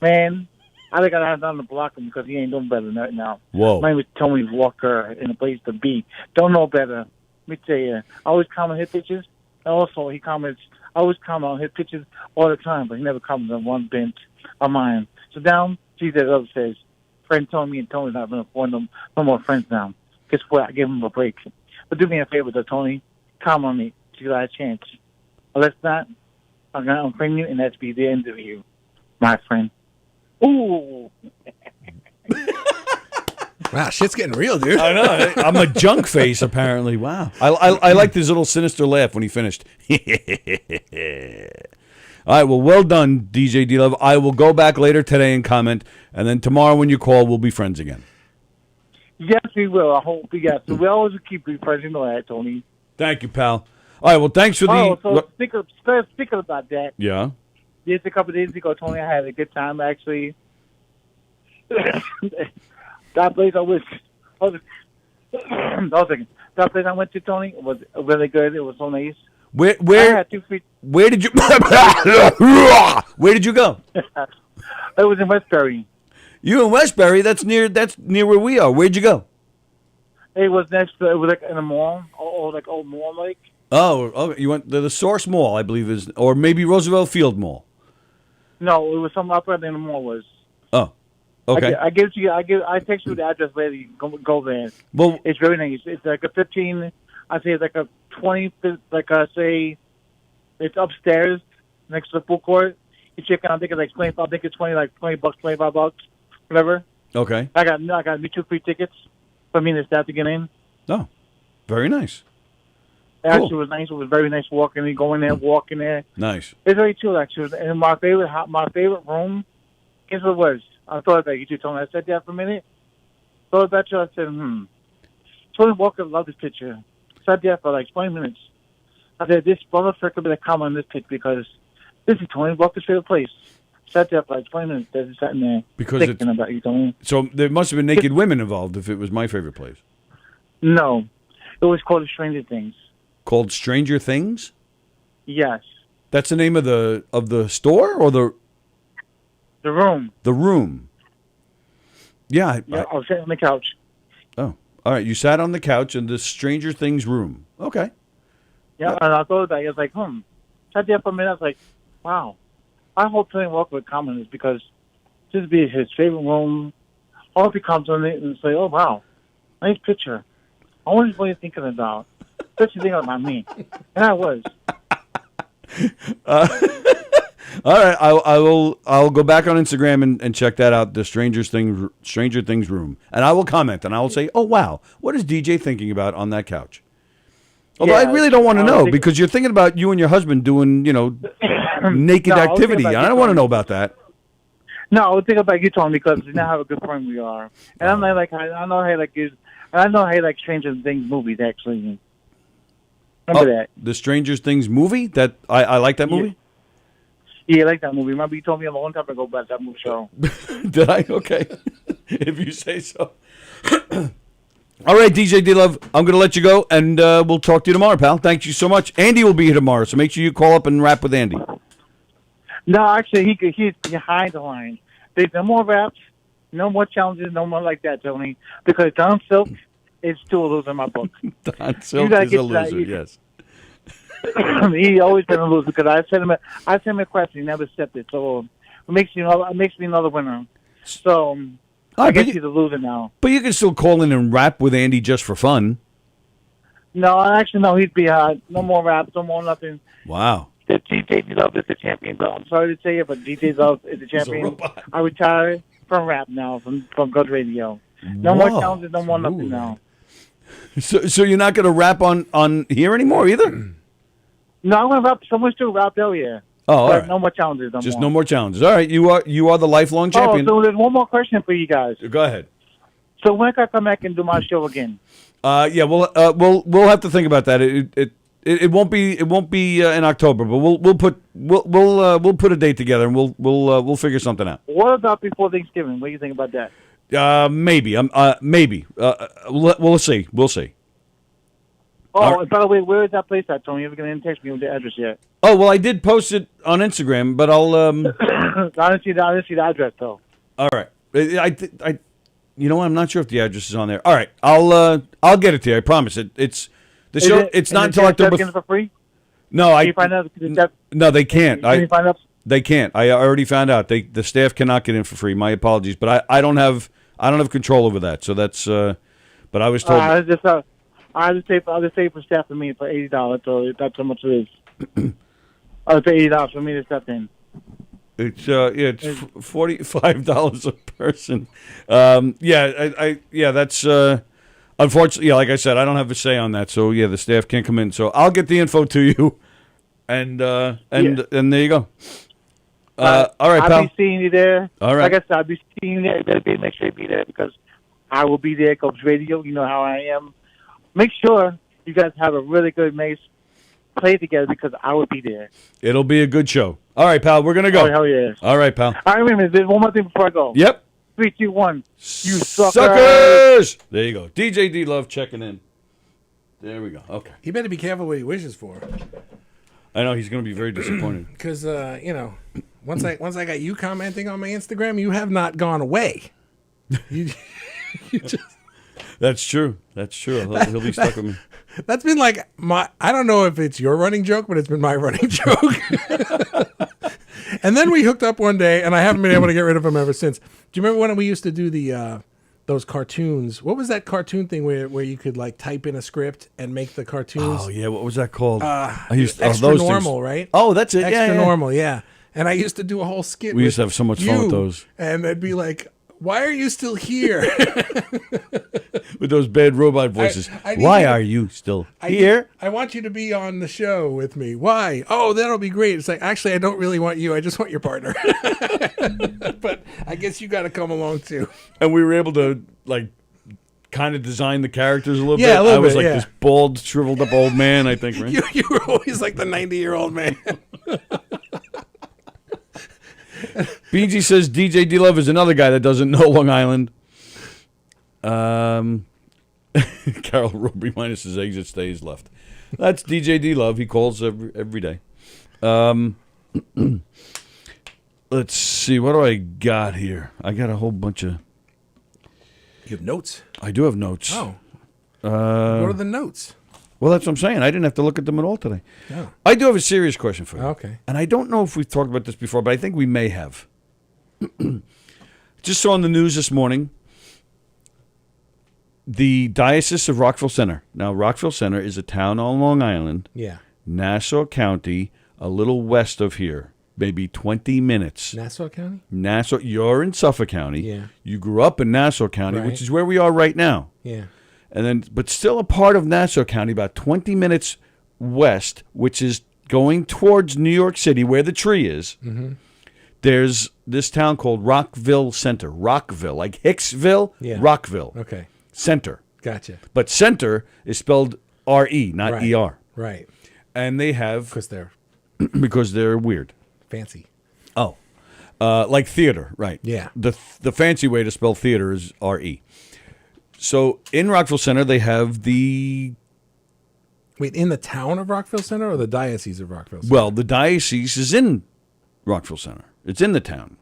Man, I think I have time to block him because he ain't doing better right now. Whoa. My name is Tony Walker in a place to be. Don't know better. Let me tell you. I always comment his pictures. And also, I always comment on his pictures all the time, but he never comments on one bit of mine. So now, Jesus Love says, friend Tony and Tony's not going to afford them no more friends now. Guess what? I give him a break. But do me a favor, though, Tony. Comment on me if you got a chance. Unless not, I'm going to unfriend you, and that's be the end of you, my friend. Ooh. Wow, shit's getting real, dude. I know. I'm a junk face, apparently. Wow. I liked his little sinister laugh when he finished. All right, well done, DJ D-Love. I will go back later today and comment, and then tomorrow when you call, we'll be friends again. Yes, we will. I hope we got. So we always keep being friends. You know that, Tony. Thank you, pal. All right, well, thanks for the... Oh, so speaking about that, Yeah? just a couple of days ago, Tony, I had a good time, actually. That place I was thinking, that place I went to, Tony, was really good. It was so nice. I had 2 feet. Where did you... Where did you go? It was in Westbury. You in Westbury? That's near where we are. Where'd you go? It was next to, it was like in a mall, like old mall, like. Oh, you went to the Source Mall, I believe is, or maybe Roosevelt Field Mall. No, it was some up there than the mall was. Oh, okay. I text you the address later. You go there. Well, it's very nice. It's like a 15. I say it's like a 20. Like I say, it's upstairs next to the food court. You check out. I think it's like 25. I think it's 20, like $20, $25, whatever. Okay. I got me 2 free tickets for me and the staff to get in. Oh, very nice. Actually, it was nice. It was very nice walking and going there, walking there. Nice. It's very chill, actually. And my favorite room, guess what it was? I thought about you too, Tony. I said that for a minute. Thought about you. I said, Tony Walker loved this picture. Sat there for like 20 minutes. I said, this brother freaking better comment on this picture because this is Tony Walker's favorite place. Sat there for like 20 minutes. Just sitting there Because thinking about you, Tony. So there must have been naked women involved if it was my favorite place. No. It was called Stranger Things. Called Stranger Things? Yes. That's the name of the store or the room? The room. Yeah. I was sitting on the couch. Oh, all right. You sat on the couch in the Stranger Things room. Okay. Yeah, and I thought about it. I was like, Sat there for a minute. I was like, wow. I hope Tony Walker would comment this because this would be his favorite room. I hope he comes on it and say, oh, wow, nice picture. I wonder what you're thinking about. What you think about me? And I was. All right, I'll go back on Instagram and check that out. The Stranger Things room, and I will comment and I will say, oh wow, what is DJ thinking about on that couch? Although I really don't want to know because you're thinking about you and your husband doing naked activity. I don't want to know about that. No, I was thinking about you, Tony, because you know how a good friend we are, and I know how you like Stranger Things movies actually. Remember that? The Stranger Things movie? That I like that movie? Yeah, I like that movie. Remember you told me a long time ago about that movie show. Did I? Okay. If you say so. All right, DJ D-Love, I'm going to let you go, and we'll talk to you tomorrow, pal. Thank you so much. Andy will be here tomorrow, so make sure you call up and rap with Andy. No, actually, he's behind the line. There's no more raps, no more challenges, no more like that, Tony, because Don Silk is still a loser in my book. Don Silk is a loser, yes. He always been a loser because I sent him a question, he never accepted. So it makes me another winner. So I guess he's a loser now. But you can still call in and rap with Andy just for fun. No, actually, no. He's behind. No more raps. No more nothing. Wow. DJ Love is the champion, bro. I'm sorry to say it, but DJ Love is the champion. I retired from rap now, from Good Radio. No more challenges. No more nothing now. So you're not going to rap on here anymore either? No, I'm going to wrap. Someone's still wrapped out here. Oh, all But right. no more challenges. No Just more. no more challenges. All right, you are the lifelong champion. Oh, so there's one more question for you guys. Go ahead. So when can I come back and do my show again? Yeah, we'll have to think about that. It won't be in October, but we'll put a date together and we'll figure something out. What about before Thanksgiving? What do you think about that? Maybe. Maybe. We'll see. We'll see. Oh, and by the way, where is that place at, Tony? You ever going to text me with the address yet? Oh well, I did post it on Instagram, but I'll. I didn't see the address though. All right. I you know what? I'm not sure if the address is on there. All right, I'll get it to you. I promise. It's the show. It's not until October. Get it for free? No, Can you find out? No, they can't. Can you find out? They can't. I already found out. The staff cannot get in for free. My apologies, but I don't have control over that. So that's. But I was told. I'll just pay for staff for me for $80. So that's how much it is. I'll pay $80 for me to step in. It's $45 a person. That's unfortunately, like I said, I don't have a say on that. So the staff can't come in. So I'll get the info to you, and there you go. All right, pal. I'll be seeing you there. All right. Like I said, I'll be seeing you there. You better make sure you be there because I will be there. Cubs Radio. You know how I am. Make sure you guys have a really good, nice play together because I will be there. It'll be a good show. All right, pal. We're gonna go. Oh, hell yeah. All right, pal. All right, wait a minute. There's one more thing before I go. Yep. 3, 2, 1. You suckers. Suckers! There you go. DJ D Love checking in. There we go. Okay. He better be careful what he wishes for. I know he's going to be very disappointed. Because once I got you commenting on my Instagram, you have not gone away. You just. That's true. That's true. He'll be stuck with me. That's been like I don't know if it's your running joke, but it's been my running joke. And then we hooked up one day, and I haven't been able to get rid of him ever since. Do you remember when we used to do the those cartoons? What was that cartoon thing where you could like type in a script and make the cartoons? Oh yeah, what was that called? I used Extra those Normal, things. right? Oh, that's it. Extra yeah. Normal, yeah. And I used to do a whole skit. We used to have so much fun with those. And they'd be like, "Why are you still here?" With those bad robot voices. Why are you still here? I want you to be on the show with me. Why? Oh, that'll be great. It's like, actually, I don't really want you. I just want your partner. But I guess you got to come along too. And we were able to like kind of design the characters a little bit. Yeah, a little I was bit, like this bald, shriveled up old man, I think, right? You were always like the 90-year-old man. BG says DJ D Love is another guy that doesn't know Long Island. Carol reminded us his exit stays left. That's DJ D Love. He calls every day. Let's see. What do I got here? I got a whole bunch of. You have notes? I do have notes. Oh. What are the notes? Well, that's what I'm saying. I didn't have to look at them at all today. No. I do have a serious question for you. Okay. And I don't know if we've talked about this before, but I think we may have. Just saw on the news this morning, the Diocese of Rockville Center. Now, Rockville Center is a town on Long Island. Yeah. Nassau County, a little west of here, maybe 20 minutes. Nassau County? Nassau. You're in Suffolk County. Yeah. You grew up in Nassau County, Right. which is where we are right now. Yeah. And then, but still a part of Nassau County, about 20 minutes west, which is going towards New York City, where the tree is. Mm-hmm. There's this town called Rockville Center. Rockville, like Hicksville, Yeah. Rockville. Okay. Center. Gotcha. But center is spelled R-E, not Right. E-R. Right. And they have... Because they're weird. fancy. Oh. Like theater, right. Yeah. The fancy way to spell theater is R-E. So in Rockville Center, they have the... Wait, in the town of Rockville Center or the Diocese of Rockville Center? Well, the diocese is in Rockville Center. It's in the town.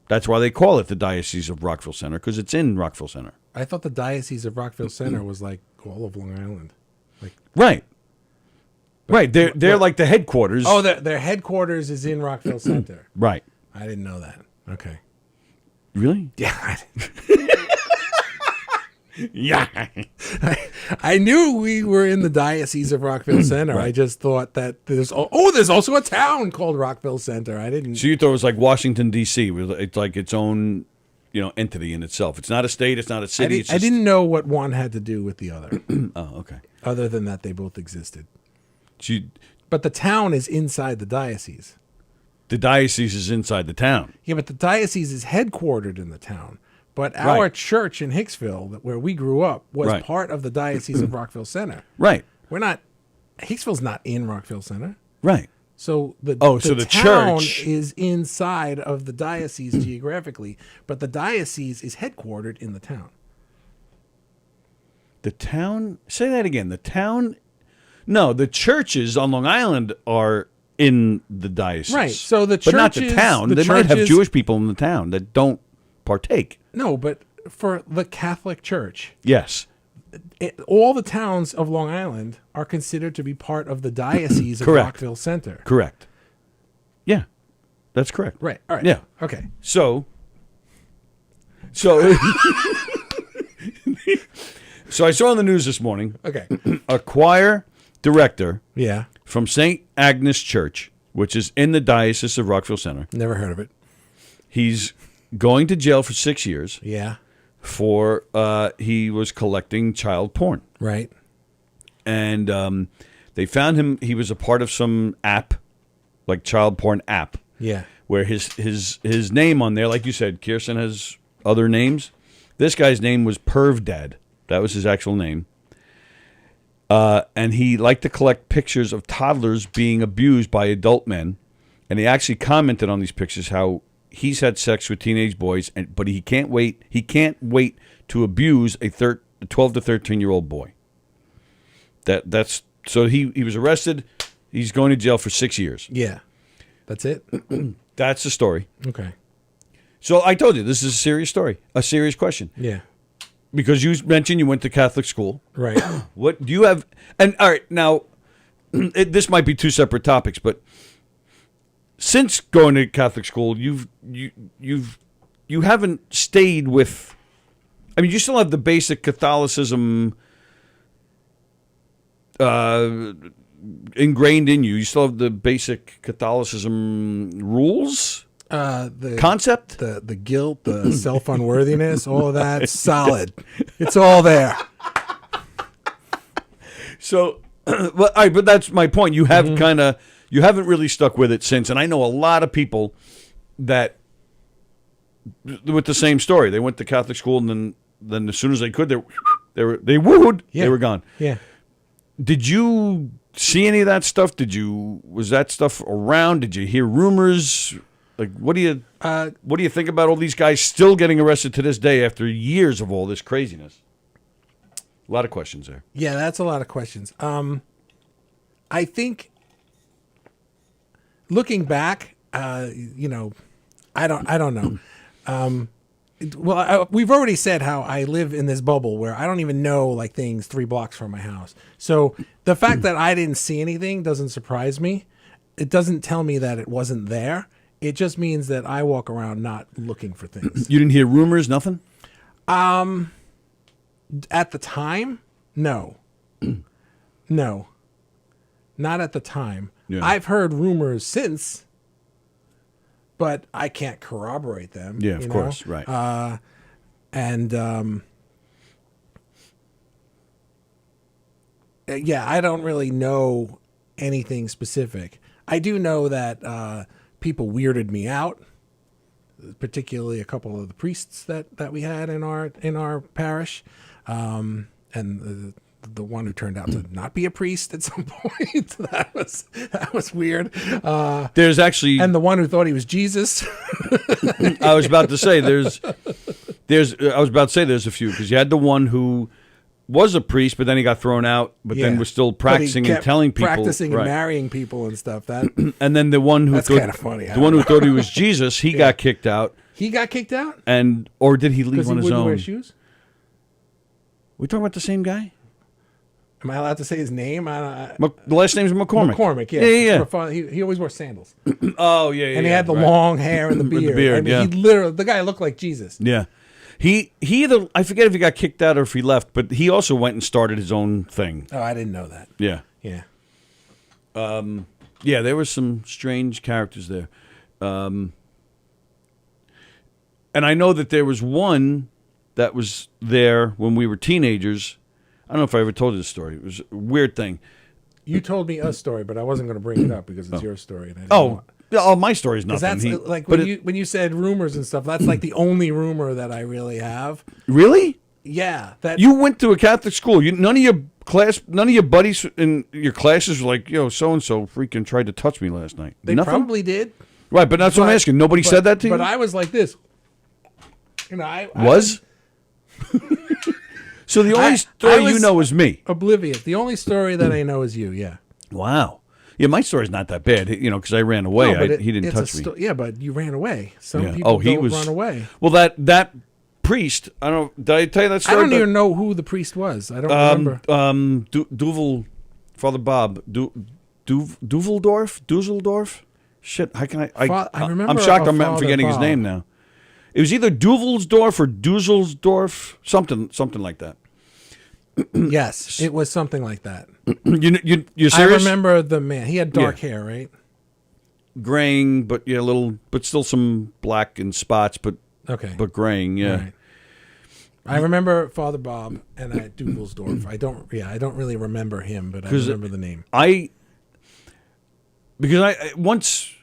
That's why they call it the Diocese of Rockville Center, because it's in Rockville Center. I thought the Diocese of Rockville Center was like all of Long Island. Right. Right. They're like the headquarters. Oh, their headquarters is in Rockville Center. Right. I didn't know that. Okay. Really? Yeah. Yeah. I knew we were in the Diocese of Rockville Center. Right. I just thought that there's also a town called Rockville Center. I didn't. So you thought it was like Washington, D.C. It's like its own, entity in itself. It's not a state. It's not a city. I didn't know what one had to do with the other. Oh, okay. Other than that, they both existed. Do But the town is inside the diocese. The diocese is inside the town. Yeah, but the diocese is headquartered in the town. But our Right. church in Hicksville, where we grew up, was Right. part of the Diocese of Rockville Center. Right. We're not. Hicksville's not in Rockville Center. Right. So the so the town church- is inside of the diocese geographically, but the diocese is headquartered in the town. The town. Say that again. The town. No, the churches on Long Island are in the diocese. Right, so the but not the churches- town. the They might have churches- Jewish people in the town that don't partake. No, but for the Catholic Church, Yes. all the towns of Long Island are considered to be part of the diocese of Correct. Rockville Center. Correct. Yeah, that's correct. Right. All right. Yeah. Okay. So I saw on the news this morning. Okay. A choir director. Yeah. From St. Agnes Church, which is in the Diocese of Rockville Center. Never heard of it. He's going to jail for 6 years. Yeah. For he was collecting child porn. Right. And they found him. He was a part of some app, like child porn app. Yeah. Where his name on there, like you said, Kirsten has other names. This guy's name was Perv Dad. That was his actual name. And he liked to collect pictures of toddlers being abused by adult men. And he actually commented on these pictures how he's had sex with teenage boys, but he can't wait. He can't wait to abuse a 12 to 13-year-old boy. That's so he was arrested. He's going to jail for 6 years. Yeah. That's it? That's the story. Okay. So I told you this is a serious story, a serious question. Yeah. Because you mentioned you went to Catholic school. Right. What do you have? And all right, now this might be two separate topics, but since going to Catholic school, you haven't stayed with. I mean, you still have the basic Catholicism ingrained in you. You still have the basic Catholicism rules. The concept, the guilt, the self unworthiness, all of that, solid. It's all there. So, but, all right, but that's my point. You have you haven't really stuck with it since, and I know a lot of people that with the same story. They went to Catholic school, and then as soon as they could, they wooed. Yeah. They were gone. Yeah. Did you see any of that stuff? Was that stuff around? Did you hear rumors? Like, what do you think about all these guys still getting arrested to this day after years of all this craziness? A lot of questions there. Yeah, that's a lot of questions. I think looking back, I don't know. We've already said how I live in this bubble where I don't even know like things 3 blocks from my house. So the fact that I didn't see anything doesn't surprise me. It doesn't tell me that it wasn't there. It just means that I walk around not looking for things. You didn't hear rumors, nothing? At the time, no. No. Not at the time. Yeah. I've heard rumors since, but I can't corroborate them. Yeah, of you course, know? right. Yeah, I don't really know anything specific. I do know that people weirded me out, particularly a couple of the priests that we had in our parish, and the one who turned out to not be a priest at some point. that was weird. There's actually, and the one who thought he was Jesus. I was about to say there's a few, because you had the one who was a priest, but then he got thrown out, but then was still practicing and telling people, practicing right. and marrying people and stuff. That and then the one who that's thought kind of funny. the one who thought he was Jesus, he got kicked out. He got kicked out, or did he leave because on he his wouldn't own? wear shoes. We talking about the same guy? Am I allowed to say his name? The last name's McCormick. McCormick, yeah. Yeah. He always wore sandals. Oh, yeah. And he had the long hair and the beard. With the beard, and yeah. he literally, the guy looked like Jesus. Yeah. He either, I forget if he got kicked out or if he left, but he also went and started his own thing. Oh, I didn't know that. Yeah. Yeah. Yeah, there were some strange characters there. And I know that there was one that was there when we were teenagers. I don't know if I ever told you this story. It was a weird thing. You told me a story, but I wasn't going to bring it up because it's your story. And I didn't want- my story is nothing. That's like when you said rumors and stuff. That's like the only rumor that I really have. Really? Yeah. That You went to a Catholic school. None of your buddies in your classes were like, yo, so and so freaking tried to touch me last night. they Nothing? probably did. Right, but that's what I'm asking. Nobody said that to you? But I was like this. You know, I was? So the only story you know is me. Oblivious. The only story that I know is you. Yeah. Wow. Yeah, my story's not that bad, because I ran away. No, but he didn't it's touch me. yeah, but you ran away. Some Yeah. people he don't was run away. Well, that priest. I don't. Did I tell you that I story? don't even know who the priest was. I don't remember. Duvel, Father Bob, Dusseldorf. Shit, how can I remember I'm shocked. a I'm Father forgetting his Bob. name now. It was either Duvelsdorf or Dusseldorf, something like that. Yes, it was something like that. You're serious? I remember the man. He had dark hair, right? Graying, but but still some black and spots, but Okay. but graying, yeah. Right. I remember Father Bob and at Duvelsdorf. I don't really remember him, but I remember the name. Because I once,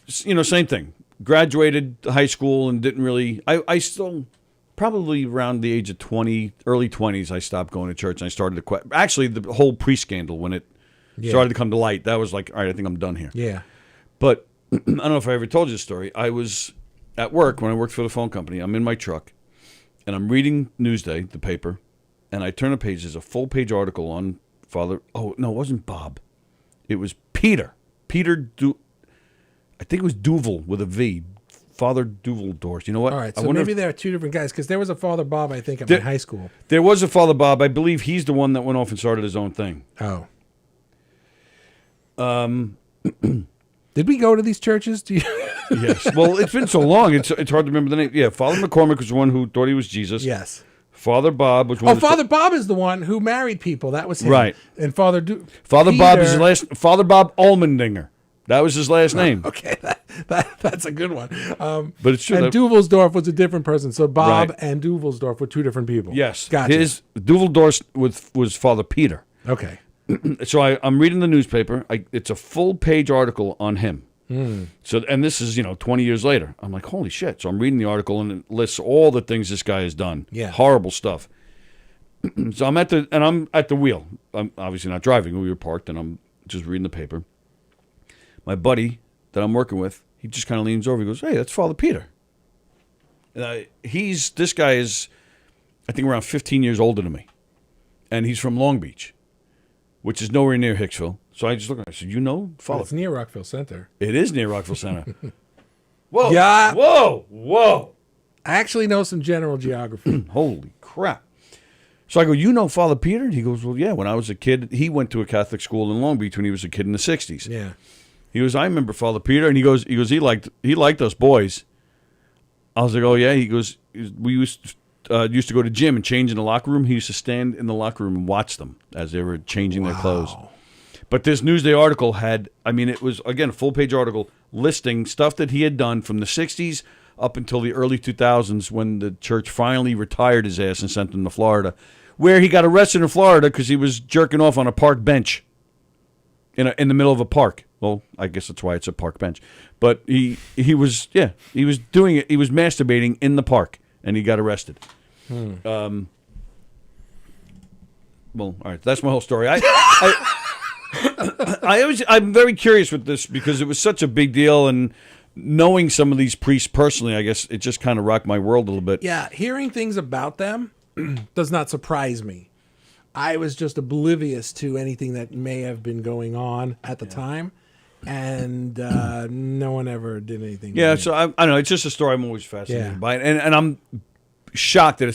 same thing. Graduated high school and didn't really. I still probably around the age of 20, early 20s, I stopped going to church and I started to quit. Actually, the whole pre-scandal when it started to come to light, that was like, all right, I think I'm done here. Yeah. But I don't know if I ever told you this story. I was at work when I worked for the phone company. I'm in my truck and I'm reading Newsday, the paper, and I turn a page. There's a full-page article on Father. Oh no, it wasn't Bob. It was Peter. I think it was Duvel with a V. Father Duveldorf. You know what? All right, I so wonder maybe if there are two different guys because there was a Father Bob, I think, at my high school. there was a Father Bob. I believe he's the one that went off and started his own thing. Oh. Did we go to these churches? Do you? Yes. Well, it's been so long. It's hard to remember the name. Yeah, Father McCormick was the one who thought he was Jesus. Yes. Father Bob was one. Oh, Father Bob is the one who married people. That was him. Right. And Father Bob is his last. Father Bob Almendinger. That was his last name. Okay, that's a good one. But it's true. And Duvelsdorf was a different person. So Bob Right. and Duvelsdorf were two different people. Yes. Gotcha. His Duveldorf was Father Peter. Okay. So I'm reading the newspaper. It's a full-page article on him. So, and this is 20 years later. I'm like, holy shit! So I'm reading the article and it lists all the things this guy has done. Yeah. Horrible stuff. So I'm at the wheel. I'm obviously not driving. We were parked, and I'm just reading the paper. My buddy that I'm working with, he just kind of leans over. He goes, "Hey, that's Father Peter." This guy is, I think, around 15 years older than me, and he's from Long Beach, which is nowhere near Hicksville. So I just look at him. I said, "You know, Father?" It's near Rockville Center. It is near Rockville Center. Whoa! Yeah. Whoa! I actually know some general geography. Holy crap! So I go, "You know Father Peter?" And he goes, "Well, yeah. When I was a kid, he went to a Catholic school in Long Beach when he was a kid in the '60s." Yeah. He goes, "I remember Father Peter," and he liked us boys. I was like, "Oh yeah." He goes, "We used to go to gym and change in the locker room. He used to stand in the locker room and watch them as they were changing their clothes." But this Newsday article it was, again, a full-page article listing stuff that he had done from the 60s up until the early 2000s when the church finally retired his ass and sent him to Florida, where he got arrested in Florida because he was jerking off on a park bench in the middle of a park. Well, I guess that's why it's a park bench. But he was doing it. He was masturbating in the park, and he got arrested. Well, all right, that's my whole story. I'm very curious with this because it was such a big deal, and knowing some of these priests personally, I guess it just kind of rocked my world a little bit. Yeah, hearing things about them does not surprise me. I was just oblivious to anything that may have been going on at the time, and no one ever did anything. Yeah, with it. so I don't know. It's just a story I'm always fascinated by, and I'm shocked that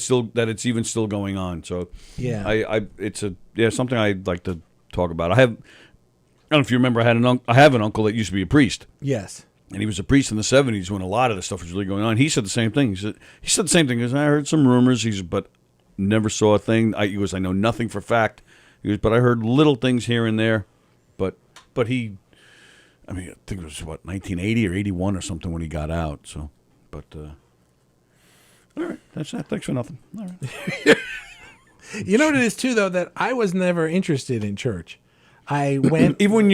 it's even still going on. So yeah, it's something I'd like to talk about. I don't know if you remember, I have an uncle that used to be a priest. Yes. And he was a priest in the 70s when a lot of the stuff was really going on. He said the same thing. He said the same thing. He goes, I heard some rumors. But never saw a thing. He goes, I know nothing for fact. He goes, but I heard little things here and there. But he, I think it was 1980 or 81 or something when he got out. So, but all right, that's that. Thanks for nothing. All right. You know what it is too, though, that I was never interested in church. I went even when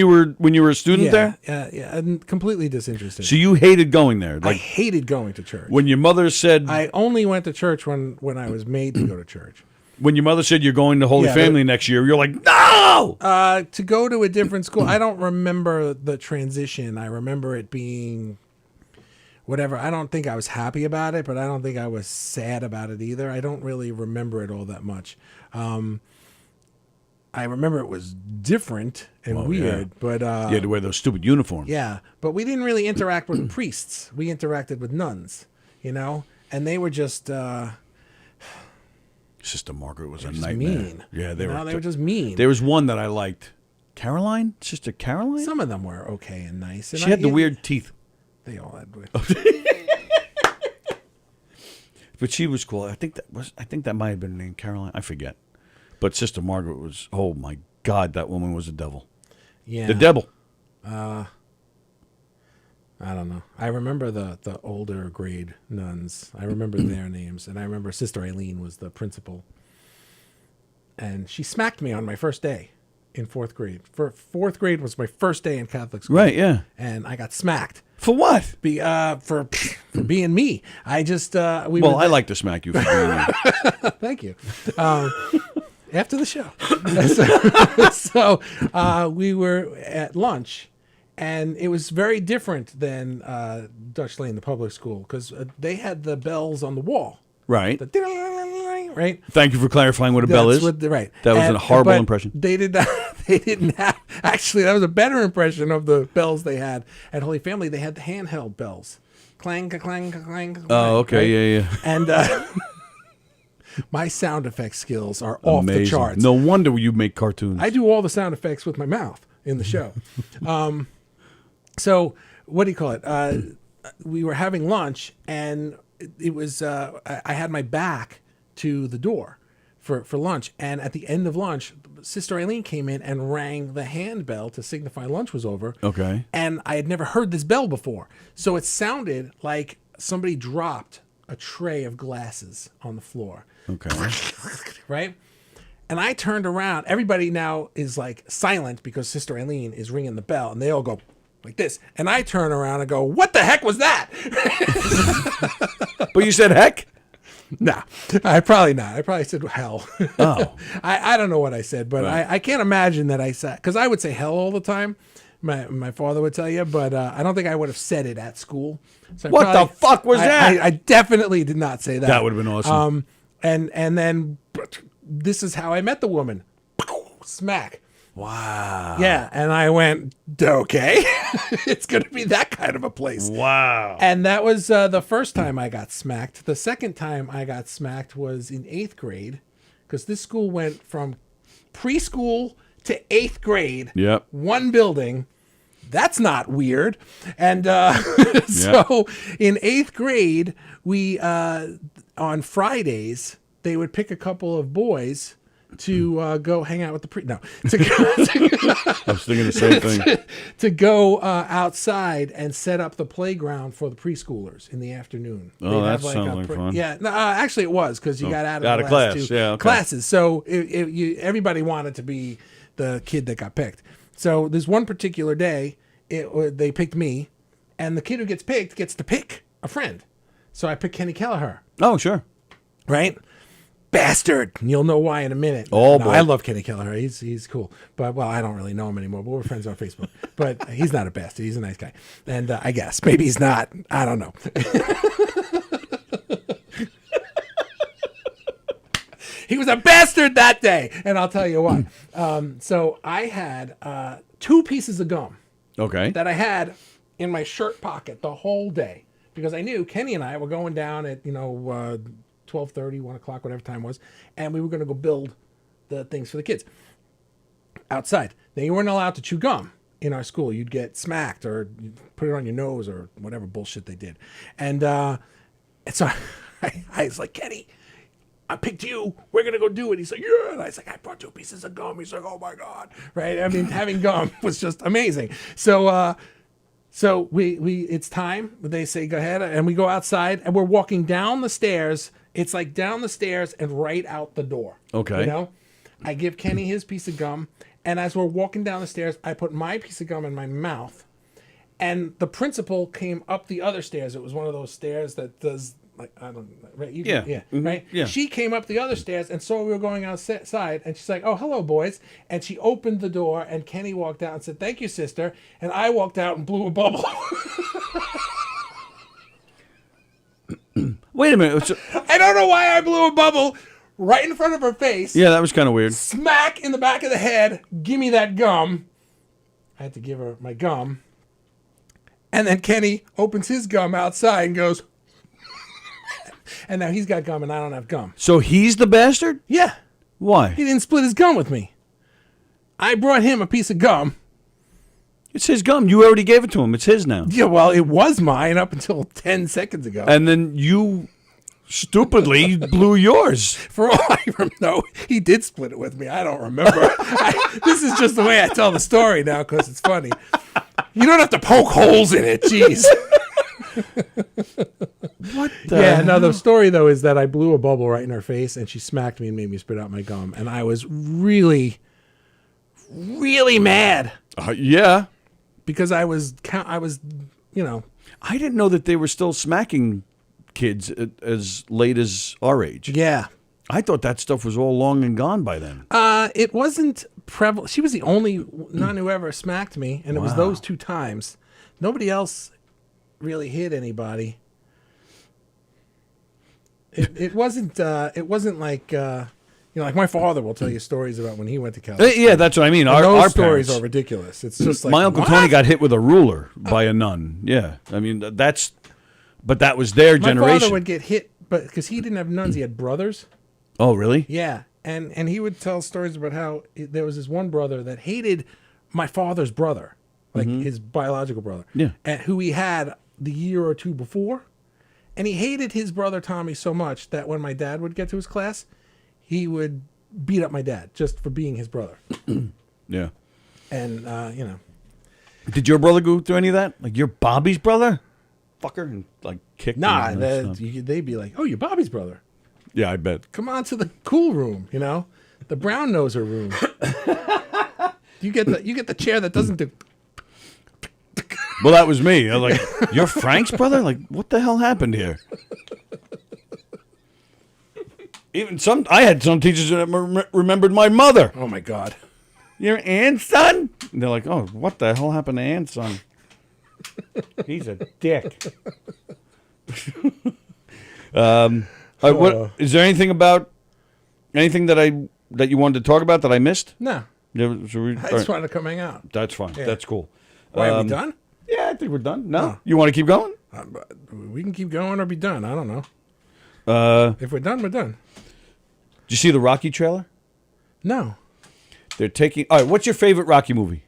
you were a student there. Yeah, and completely disinterested. So you hated going there. I hated going to church. When your mother said, I only went to church when I was made to go to church. When your mother said you're going to Holy Yeah, Family next year, you're like, no. To go to a different school, I don't remember the transition. I remember it being whatever. I don't think I was happy about it, but I don't think I was sad about it either. I don't really remember it all that much. I remember it was different and weird, but you had to wear those stupid uniforms. yeah, but we didn't really interact with priests. We interacted with nuns, and they were just Sister Margaret was a just nightmare. mean. Yeah, they They were just mean. There was one that I liked. Caroline? Sister Caroline? Some of them were okay and nice. And She had the weird teeth. They all had weird. But she was cool. I think that might have been named Caroline. I forget. But Sister Margaret was, oh my God, that woman was a devil. Yeah. The devil. I don't know. I remember the older grade nuns. I remember their names. And I remember Sister Eileen was the principal. And she smacked me on my first day in fourth grade. Fourth grade was my first day in Catholic school. Right, yeah. And I got smacked. For what? For being me. I just I like to smack you for being you. Thank you. After the show. So we were at lunch, and it was very different than Dutch Lane, the public school, because they had the bells on the wall. Right. Right. Thank you for clarifying what a bell is. Right. That was a horrible but impression. They did not. They didn't have. Actually, that was a better impression of the bells they had at Holy Family. They had the handheld bells, clang, clang, clang, clang. Oh, okay, right? yeah. And my sound effect skills are off the Amazing. charts. No wonder you make cartoons. I do all the sound effects with my mouth in the show. So what do you call it? We were having lunch, and it was I had my back to the door for lunch, and at the end of lunch, Sister Eileen came in and rang the handbell to signify lunch was over. Okay. And I had never heard this bell before, so it sounded like somebody dropped a tray of glasses on the floor. Okay. Right? And I turned around. Everybody now is like silent because Sister Eileen is ringing the bell, and they all go like this. And I turn around and go, "What the heck was that?" But you said heck? No, I probably not. I probably said hell. Oh. I don't know what I said, but Right. I can't imagine that I said, because I would say hell all the time. My father would tell you, but I don't think I would have said it at school. So What the fuck was that? I definitely did not say that. That would have been awesome. And then this is how I met the woman. Smack. Wow. Yeah, and I went, okay, it's going to be that kind of a place. Wow. And that was the first time I got smacked. The second time I got smacked was in 8th grade, because this school went from preschool to 8th grade. Yep. One building. That's not weird. And so in 8th grade, we on Fridays, they would pick a couple of boys to go hang out with the I was thinking the same thing. To go outside and set up the playground for the preschoolers in the afternoon. Oh, They'd that have sounds like fun. Yeah, no, actually it was, because you got out of the class. last two Yeah, okay. classes. So everybody wanted to be the kid that got picked. So there's one particular day they picked me, and the kid who gets picked gets to pick a friend. So I picked Kenny Kelleher. Oh, sure. Right? Bastard. You'll know why in a minute. Oh, no, boy. I love Kenny Kelleher. He's cool. But, well, I don't really know him anymore, but we're friends on Facebook. But he's not a bastard. He's a nice guy. And I guess. Maybe he's not. I don't know. He was a bastard that day. And I'll tell you why. So I had 2 pieces of gum. Okay. That I had in my shirt pocket the whole day, because I knew Kenny and I were going down at 12:30, 1 o'clock, whatever time it was, and we were going to go build the things for the kids outside. Now, you weren't allowed to chew gum in our school. You'd get smacked, or you'd put it on your nose, or whatever bullshit they did. And so I was like, Kenny, I picked you. We're going to go do it. He's like, yeah. And I was like, I brought 2 pieces of gum. He's like, oh my God. Right? I mean, having gum was just amazing. So we it's time. They say, go ahead. And we go outside, and we're walking down the stairs. It's like down the stairs and right out the door. Okay. You know? I give Kenny his piece of gum, And as we're walking down the stairs, I put my piece of gum in my mouth. And the principal came up the other stairs. It was one of those stairs that does, like, I don't know, right? Yeah. Mhm. Right? Yeah. She came up the other stairs and saw we were going outside. And she's like, oh, hello, boys. And she opened the door, and Kenny walked out and said, thank you, sister. And I walked out and blew a bubble. Wait a minute. So, I don't know why I blew a bubble right in front of her face. yeah, that was kind of weird. Smack in the back of the head. Give me that gum. I had to give her my gum. And then Kenny opens his gum outside and goes, and now he's got gum and I don't have gum. So he's the bastard? Yeah. Why? He didn't split his gum with me. I brought him a piece of gum. It's his gum. You already gave it to him. It's his now. Yeah, well, it was mine up until 10 seconds ago. And then you stupidly blew yours. For all I know, he did split it with me. I don't remember. This is just the way I tell the story now because it's funny. You don't have to poke holes in it. Jeez. What the Yeah, hell? no, the story, though, is that I blew a bubble right in her face, and she smacked me and made me spit out my gum. And I was really, really mad. Yeah. Because I was, you know. I didn't know that they were still smacking kids as late as our age. Yeah. I thought that stuff was all long and gone by then. It wasn't prevalent. She was the only nun who ever smacked me, and it was Wow. those 2 times. Nobody else really hit anybody. It wasn't like like my father will tell you stories about when he went to California. Yeah, that's what I mean. And Our those stories parents- are ridiculous. It's just like my Uncle what? Tony got hit with a ruler by a nun. Yeah, I mean but that was their My generation. father would get hit, but because he didn't have nuns, he had brothers. Oh, really? Yeah, and he would tell stories about how there was this one brother that hated my father's brother, like his biological brother, Yeah. and who he had the year or 2 before, and he hated his brother Tommy so much that when my dad would get to his class, he would beat up my dad just for being his brother. Yeah. And Did your brother go through any of that? Like, you're Bobby's brother? Fucker. And, like, kick nah, him. they'd be like, "Oh, you're Bobby's brother. Yeah, I bet. Come on to the cool room, the brown noser room. You get the chair that doesn't do." Well, that was me. I was like, you're Frank's brother? Like, what the hell happened here? I had some teachers that remembered my mother. Oh, my God. Your aunt's son? And they're like, oh, what the hell happened to aunt's son? He's a dick. All right, what is there anything that you wanted to talk about that I missed? No. Yeah, I just wanted to come hang out. That's fine. Yeah. That's cool. Why, are we done? Yeah, I think we're done. No, you want to keep going? We can keep going or be done. I don't know. If we're done, we're done. Did you see the Rocky trailer? No. They're taking. All right, what's your favorite Rocky movie?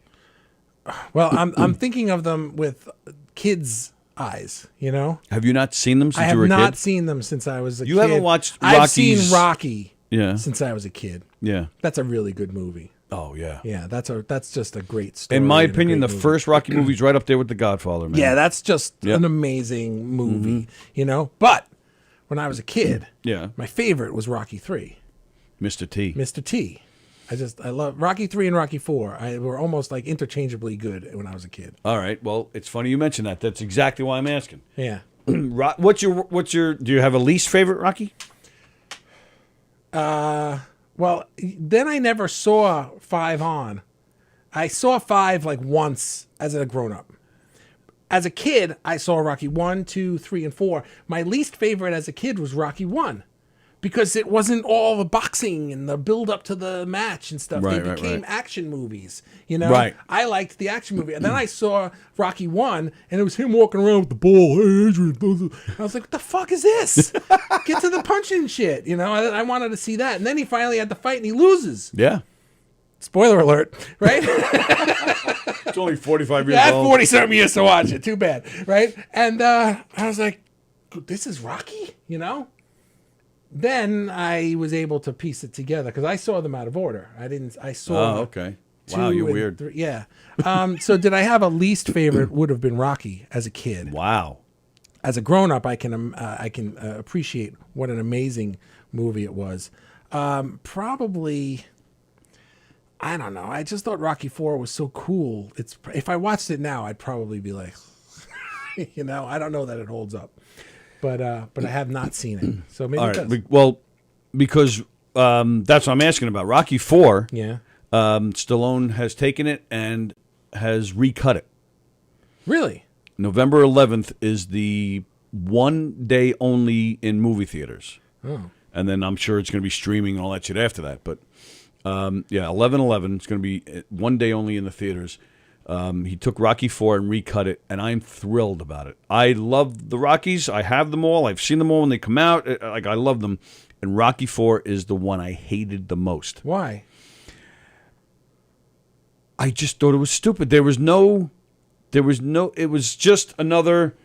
Well, I'm thinking of them with kids' eyes. Have you not seen them since I have you were a not kid? seen them since I was a kid. You haven't watched I've seen Rocky's- Rocky. Yeah. Since I was a kid. Yeah. That's a really good movie. Oh yeah. Yeah, that's just a great story. In my and a opinion, the great movie. first Rocky movie's right up there with The Godfather, man. Yeah, that's just Yep. an amazing movie. But when I was a kid, Yeah. my favorite was Rocky 3. Mr. T. Mr. T. I love Rocky 3 and Rocky 4. Were almost like interchangeably good when I was a kid. All right. Well, it's funny you mentioned that. That's exactly why I'm asking. Yeah. What's your? Do you have a least favorite Rocky? Well, then I never saw 5 on. I saw 5 like once as a grown up. As a kid, I saw Rocky 1, 2, 3, and 4. My least favorite as a kid was Rocky 1. Because it wasn't all the boxing and the build up to the match and stuff. Right, they right, became right. action movies. Right. I liked the action movie. And then I saw Rocky 1 and it was him walking around with the ball. Hey, Adrian. I was like, what the fuck is this? Get to the punching shit. I wanted to see that. And then he finally had the fight and he loses. Yeah. Spoiler alert, right? It's only 45 years I had old. 40-something years to watch it. Too bad, right? And I was like, this is Rocky, Then I was able to piece it together because I saw them out of order. I saw. Oh, okay. Wow, 2 you're and weird. 3. Yeah. So did I have a least favorite? Would have been Rocky as a kid. Wow. As a grown up, I can appreciate what an amazing movie it was. Probably. I don't know. I just thought Rocky IV was so cool. If I watched it now, I'd probably be like, I don't know that it holds up, but I have not seen it, so maybe All it right. does. Well, because that's what I'm asking about. Rocky IV. Yeah. Stallone has taken it and has recut it. Really? November 11th is the one day only in movie theaters. Oh. And then I'm sure it's going to be streaming and all that shit after that. But, 11/11, it's going to be one day only in the theaters. He took Rocky IV and recut it, and I'm thrilled about it. I love the Rockies. I have them all. I've seen them all when they come out. I love them. And Rocky IV is the one I hated the most. Why? I just thought it was stupid. It was just another,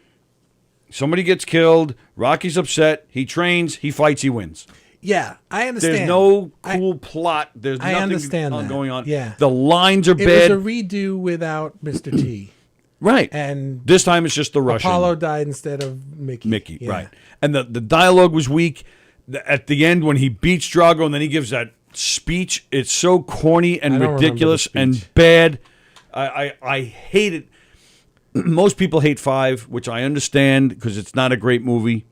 somebody gets killed, Rocky's upset, he trains, he fights, he wins. Yeah, I understand. There's no cool plot. There's I nothing understand that. going on. Yeah. The lines are It bad. was a redo without Mr. T. Right. And this time it's just the Russian. Apollo died instead of Mickey. Yeah. Right. And the dialogue was weak. At the end when he beats Drago and then he gives that speech, it's so corny and ridiculous and bad. I hate it. Most people hate 5, which I understand because it's not a great movie.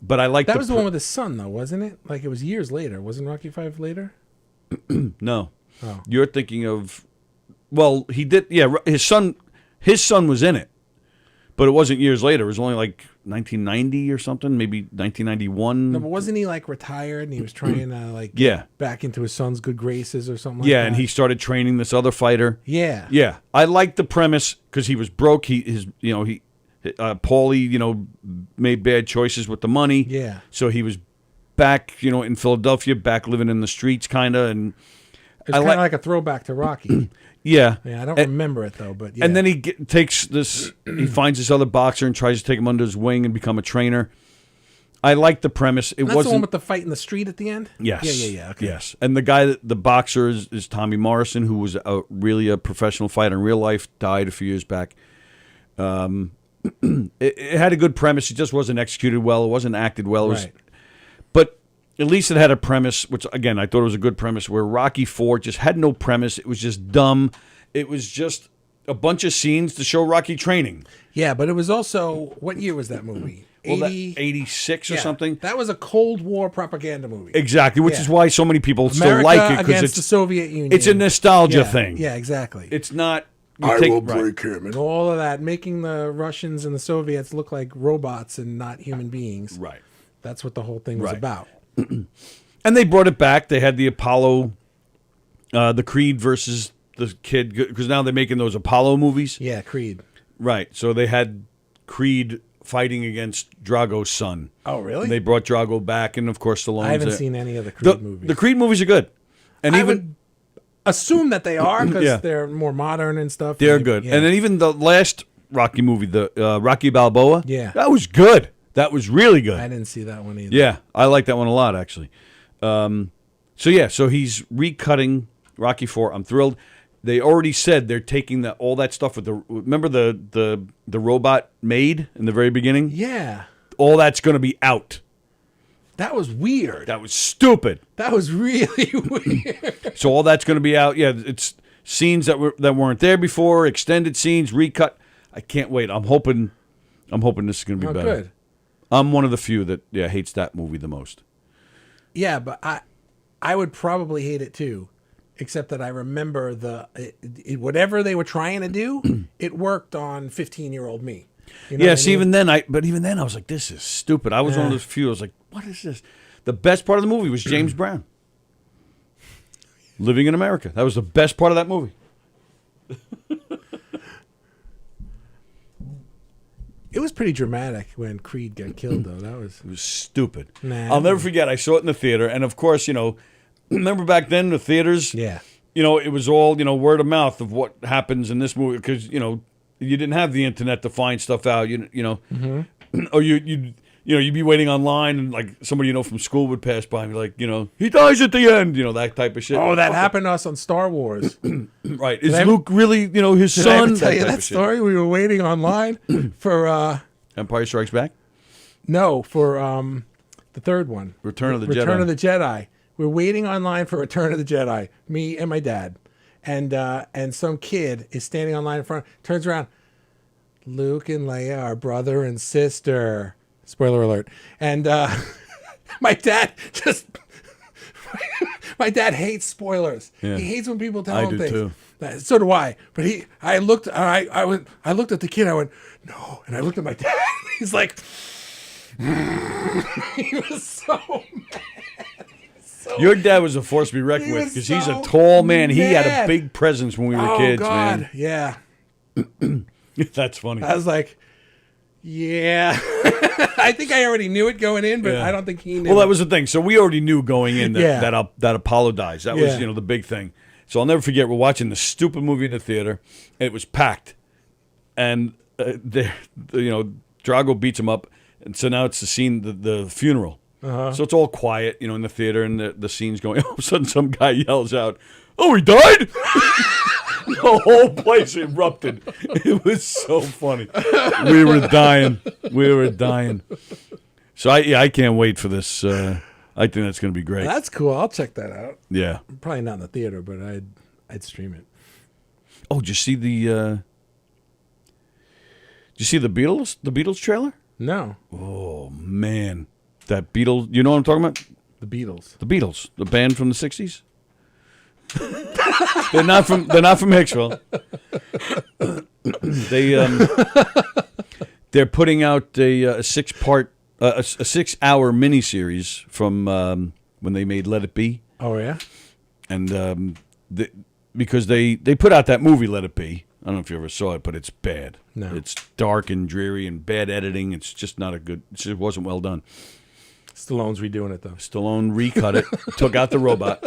But I like that was the one with his son, though, wasn't it? Like it was years later. Wasn't Rocky V later? No. Oh. You're thinking of, well, he did. Yeah, his son was in it, but it wasn't years later. It was only like 1990 or something, maybe 1991. No, but wasn't he like retired and he was trying to Yeah. back into his son's good graces or something? Like Yeah, that? and he started training this other fighter. Yeah. Yeah, I like the premise because he was broke. Paulie, made bad choices with the money. Yeah. So he was back, in Philadelphia, back living in the streets, kind of, and It's kind of like a throwback to Rocky. Yeah. Yeah, I don't remember it though, but yeah. And then he takes this, he finds this other boxer and tries to take him under his wing and become a trainer. I like the premise. It That's wasn't the one with the fight in the street at the end? Yes. Yeah. Okay. Yes. And the guy, the boxer is Tommy Morrison, who was really a professional fighter in real life, died a few years back. It had a good premise. It just wasn't executed well. It wasn't acted well. It was, Right. but at least it had a premise, which, again, I thought it was a good premise, where Rocky IV just had no premise. It was just dumb. It was just a bunch of scenes to show Rocky training. Yeah, but it was also, what year was that movie? Well, 86 or Yeah, something. That was a Cold War propaganda movie. Exactly, which Yeah. is why so many people still America like it, because against it's the Soviet Union. It's a nostalgia Yeah, thing. Yeah, exactly. It's not. I take- will right. break him and all of that, making the Russians and the Soviets look like robots and not human beings. Right. That's what the whole thing was Right. about. And they brought it back. They had the Apollo, the Creed versus the kid, because now they're making those Apollo movies. Yeah, Creed. Right. So they had Creed fighting against Drago's son. Oh, really? And they brought Drago back, and of course Stallone's I haven't there. seen any of the Creed movies. The Creed movies are good, and I even would assume that they are because Yeah. they're more modern and stuff. they're and good. yeah. And then even the last Rocky movie, the Rocky Balboa. Yeah. that was good. That was really good. I didn't see that one either. Yeah, I like that one a lot, actually. So he's recutting Rocky IV. I'm thrilled. They already said they're taking all that stuff with remember the robot maid in the very beginning? Yeah. All that's going to be out. That was weird. That was stupid. That was really weird. So all that's going to be out. Yeah, it's scenes that weren't there before, extended scenes, recut. I can't wait. I'm hoping this is going to be Oh, better. good. I'm one of the few that hates that movie the most. Yeah, but I would probably hate it too, except that I remember whatever they were trying to do, it worked on 15-year-old me. You know what I See, mean? even then I was like, this is stupid. I was one of Yeah. those few. I was like, what is this? The best part of the movie was James Brown. Living in America. That was the best part of that movie. It was pretty dramatic when Creed got killed, though. It was stupid. Nah. I'll never forget. I saw it in the theater, and of course, remember back then the theaters. Yeah. It was all word of mouth of what happens in this movie because you didn't have the internet to find stuff out. Mm-hmm. Or you'd be waiting online and like somebody from school would pass by and be like, he dies at the end. That type of shit. Oh, that happened to us on Star Wars. Right. Did Is I ever- Luke really his Did son? I ever tell you type that of shit. story? We were waiting online for Empire Strikes Back. no, for the third one. Return of the Return Jedi. of the Jedi. We're waiting online for Return of the Jedi. Me and my dad. and some kid is standing on line in front, turns around. Luke and Leia are brother and sister. Spoiler alert. And my dad hates spoilers. Yeah. He hates when people tell I him do things. too. So do I. But I looked at the kid. I went, no. And I looked at my dad. He's like, he was so mad. Your dad was a force to be reckoned with because he's a tall man. He had a big presence when we were kids, God. man. Yeah. That's funny. I was like, yeah. I think I already knew it going in, but I don't think he knew. Well, that was the thing. So we already knew going in that Apollo dies. That was, the big thing. So I'll never forget. We're watching the stupid movie in the theater. And it was packed, and Drago beats him up, and so now it's the scene, the funeral. Uh-huh. So it's all quiet, in the theater, and the scene's going. All of a sudden, some guy yells out, "Oh, he died!" The whole place erupted. It was so funny. We were dying. So I can't wait for this. I think that's going to be great. That's cool. I'll check that out. Yeah. Probably not in the theater, but I'd stream it. Oh, did you see the Beatles trailer? No. Oh man, that Beatles. You know what I'm talking about? The Beatles. The Beatles, the band from the '60s. They're not from Hicksville. They're putting out a 6-part, a 6-hour miniseries from when they made Let It Be. Oh yeah. And because they put out that movie Let It Be. I don't know if you ever saw it, but it's bad. No. It's dark and dreary and bad editing. It's just not a good. It just wasn't well done. Stallone's redoing it though. Stallone recut it, took out the robot.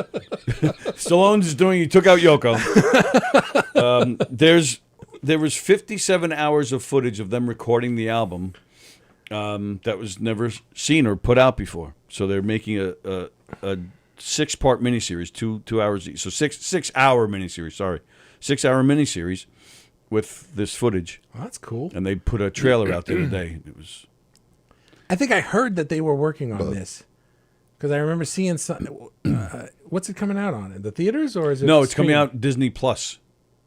Stallone's he took out Yoko. There was 57 hours of footage of them recording the album that was never seen or put out before. So they're making a 6-part miniseries, 2 hours each. So 6-hour miniseries. Sorry, 6-hour miniseries with this footage. Well, that's cool. And they put a trailer out there today. It was. I think I heard that they were working on this because I remember seeing something. What's it coming out on? In the theaters or is it? No, it's coming out Disney Plus.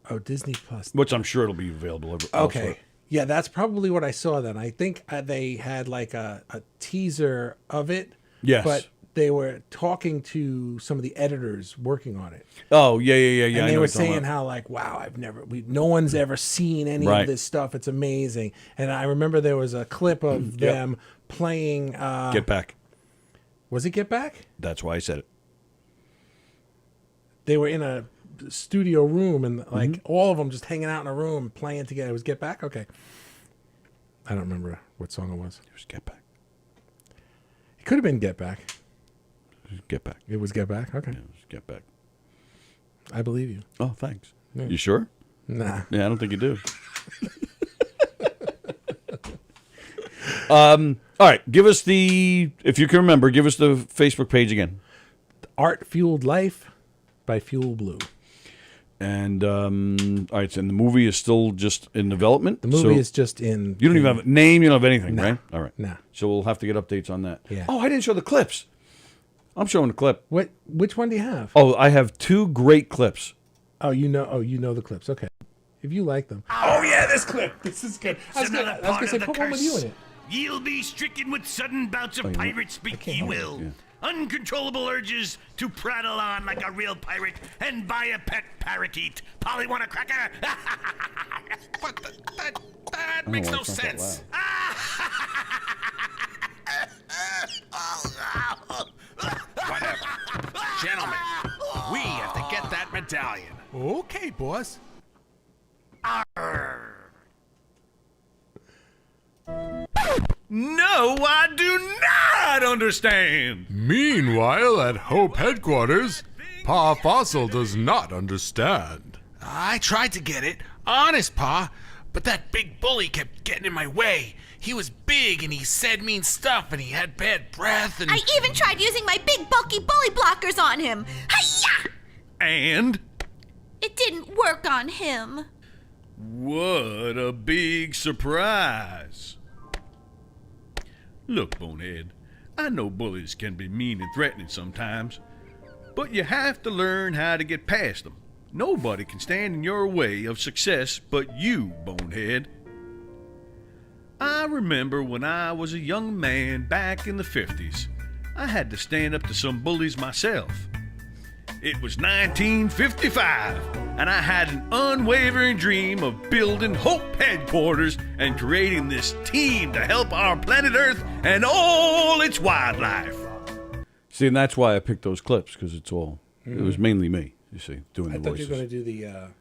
Oh, Disney Plus. Which I'm sure it'll be available. Okay. elsewhere. Yeah, that's probably what I saw then. I think they had like a teaser of it. Yes. But they were talking to some of the editors working on it. Oh, yeah. And I they know were what you're talking saying about. how like, wow, no one's ever seen any Right. of this stuff. It's amazing. And I remember there was a clip of them playing. Get Back. Was it Get Back? That's why I said it. They were in a studio room and like all of them just hanging out in a room playing together. It was Get Back? Okay. I don't remember what song it was. It was Get Back. It could have been Get Back. Get Back. It was Get Back? Okay. Yeah, it was Get Back. I believe you. Oh, thanks. Yeah. You sure? Nah. Yeah, I don't think you do. All right, give us if you can remember, give us the Facebook page again. Art Fueled Life by Fuel Blue. And all right, so and the movie is still just in development. The movie is just in. You don't even have a name. You don't have anything, Nah. right? All right. Nah. So we'll have to get updates on that. Yeah. Oh, I didn't show the clips. I'm showing the clip. Which one do you have? Oh, I have 2 great clips. Oh, you know the clips. Okay. If you like them. Oh yeah, this clip. This is good. I was gonna say put one with you in it. You'll be stricken with sudden bouts of pirate speak, ye will. Uncontrollable urges to prattle on like a real pirate and buy a pet parakeet. Polly want a cracker? But that makes no sense. Whatever. Gentlemen, we have to get that medallion. Okay, boss. No, I do not understand. Meanwhile, at Hope headquarters, Pa Fossil does not understand. I tried to get it, honest, Pa, but that big bully kept getting in my way. He was big and he said mean stuff and he had bad breath and... I even tried using my big bulky bully blockers on him. Hi-ya! And? It didn't work on him. What a big surprise. Look, Bonehead, I know bullies can be mean and threatening sometimes, but you have to learn how to get past them. Nobody can stand in your way of success but you, bonehead. I remember when I was a young man back in the 50s, I had to stand up to some bullies myself. It was 1955, and I had an unwavering dream of building Hope Headquarters and creating this team to help our planet Earth and all its wildlife. See, and that's why I picked those clips, because it was mainly me, you see, doing the I thought voices. you were going to do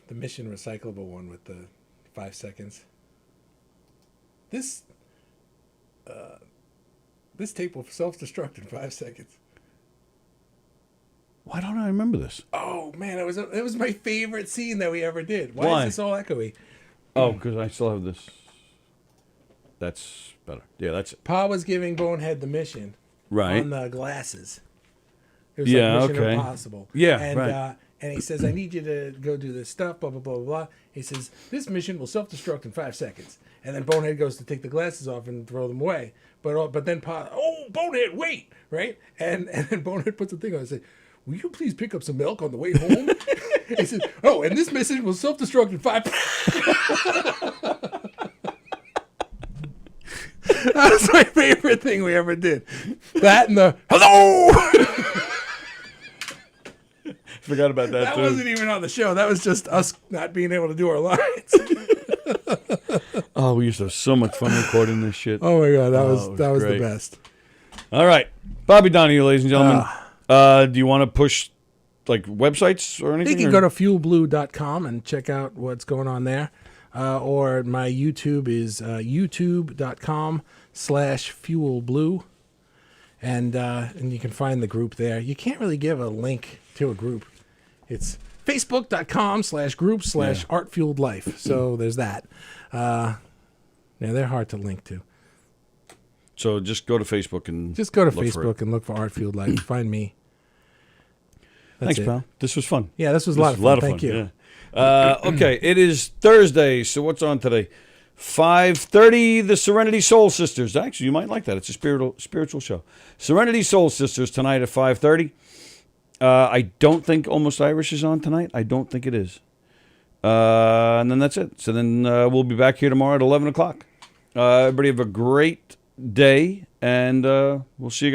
the Mission Recyclable one with the 5 seconds. This tape will self-destruct in 5 seconds. Why don't I remember this? Oh man, it was my favorite scene that we ever did. Why Why? is this all echoey? Oh, because I still have this. That's better. Yeah, that's it. Pa was giving Bonehead the mission. Right. On the glasses. It was Yeah, like Mission okay. Impossible. Yeah, and, right. And he says, I need you to go do this stuff, blah, blah, blah, blah, blah. He says, this mission will self-destruct in 5 seconds. And then Bonehead goes to take the glasses off and throw them away. But then Pa, Bonehead, wait, right? And then Bonehead puts the thing on and says, will you please pick up some milk on the way home? He says, and this mission will self-destruct in 5. That was my favorite thing we ever did. That and the hello. Forgot about that, That too. wasn't even on the show. That was just us not being able to do our lines. Oh, we used to have so much fun recording this shit. Oh my god, that was the great. best. All right, Bobby Donahue, ladies and gentlemen. Do you want to push like websites or anything? You can go to fuelblue.com and check out what's going on there. Or my YouTube is youtube.com/fuelblue. And you can find the group there. You can't really give a link to a group. It's facebook.com/group/artfueledlife. So there's that. Yeah, they're hard to link to. So just go to Facebook and Just go to look for Facebook it. and look for Art Fueled Life. Find me. That's Thanks, it. pal. This was fun. Yeah, this was a lot of fun. Thank you. Yeah. Okay, it is Thursday. So what's on today? 5:30, the Serenity Soul Sisters. Actually, you might like that. It's a spiritual show. Serenity Soul Sisters tonight at 5:30. I don't think Almost Irish is on tonight. I don't think it is. And then that's it. So then we'll be back here tomorrow at 11 o'clock. Everybody have a great day, and we'll see you guys.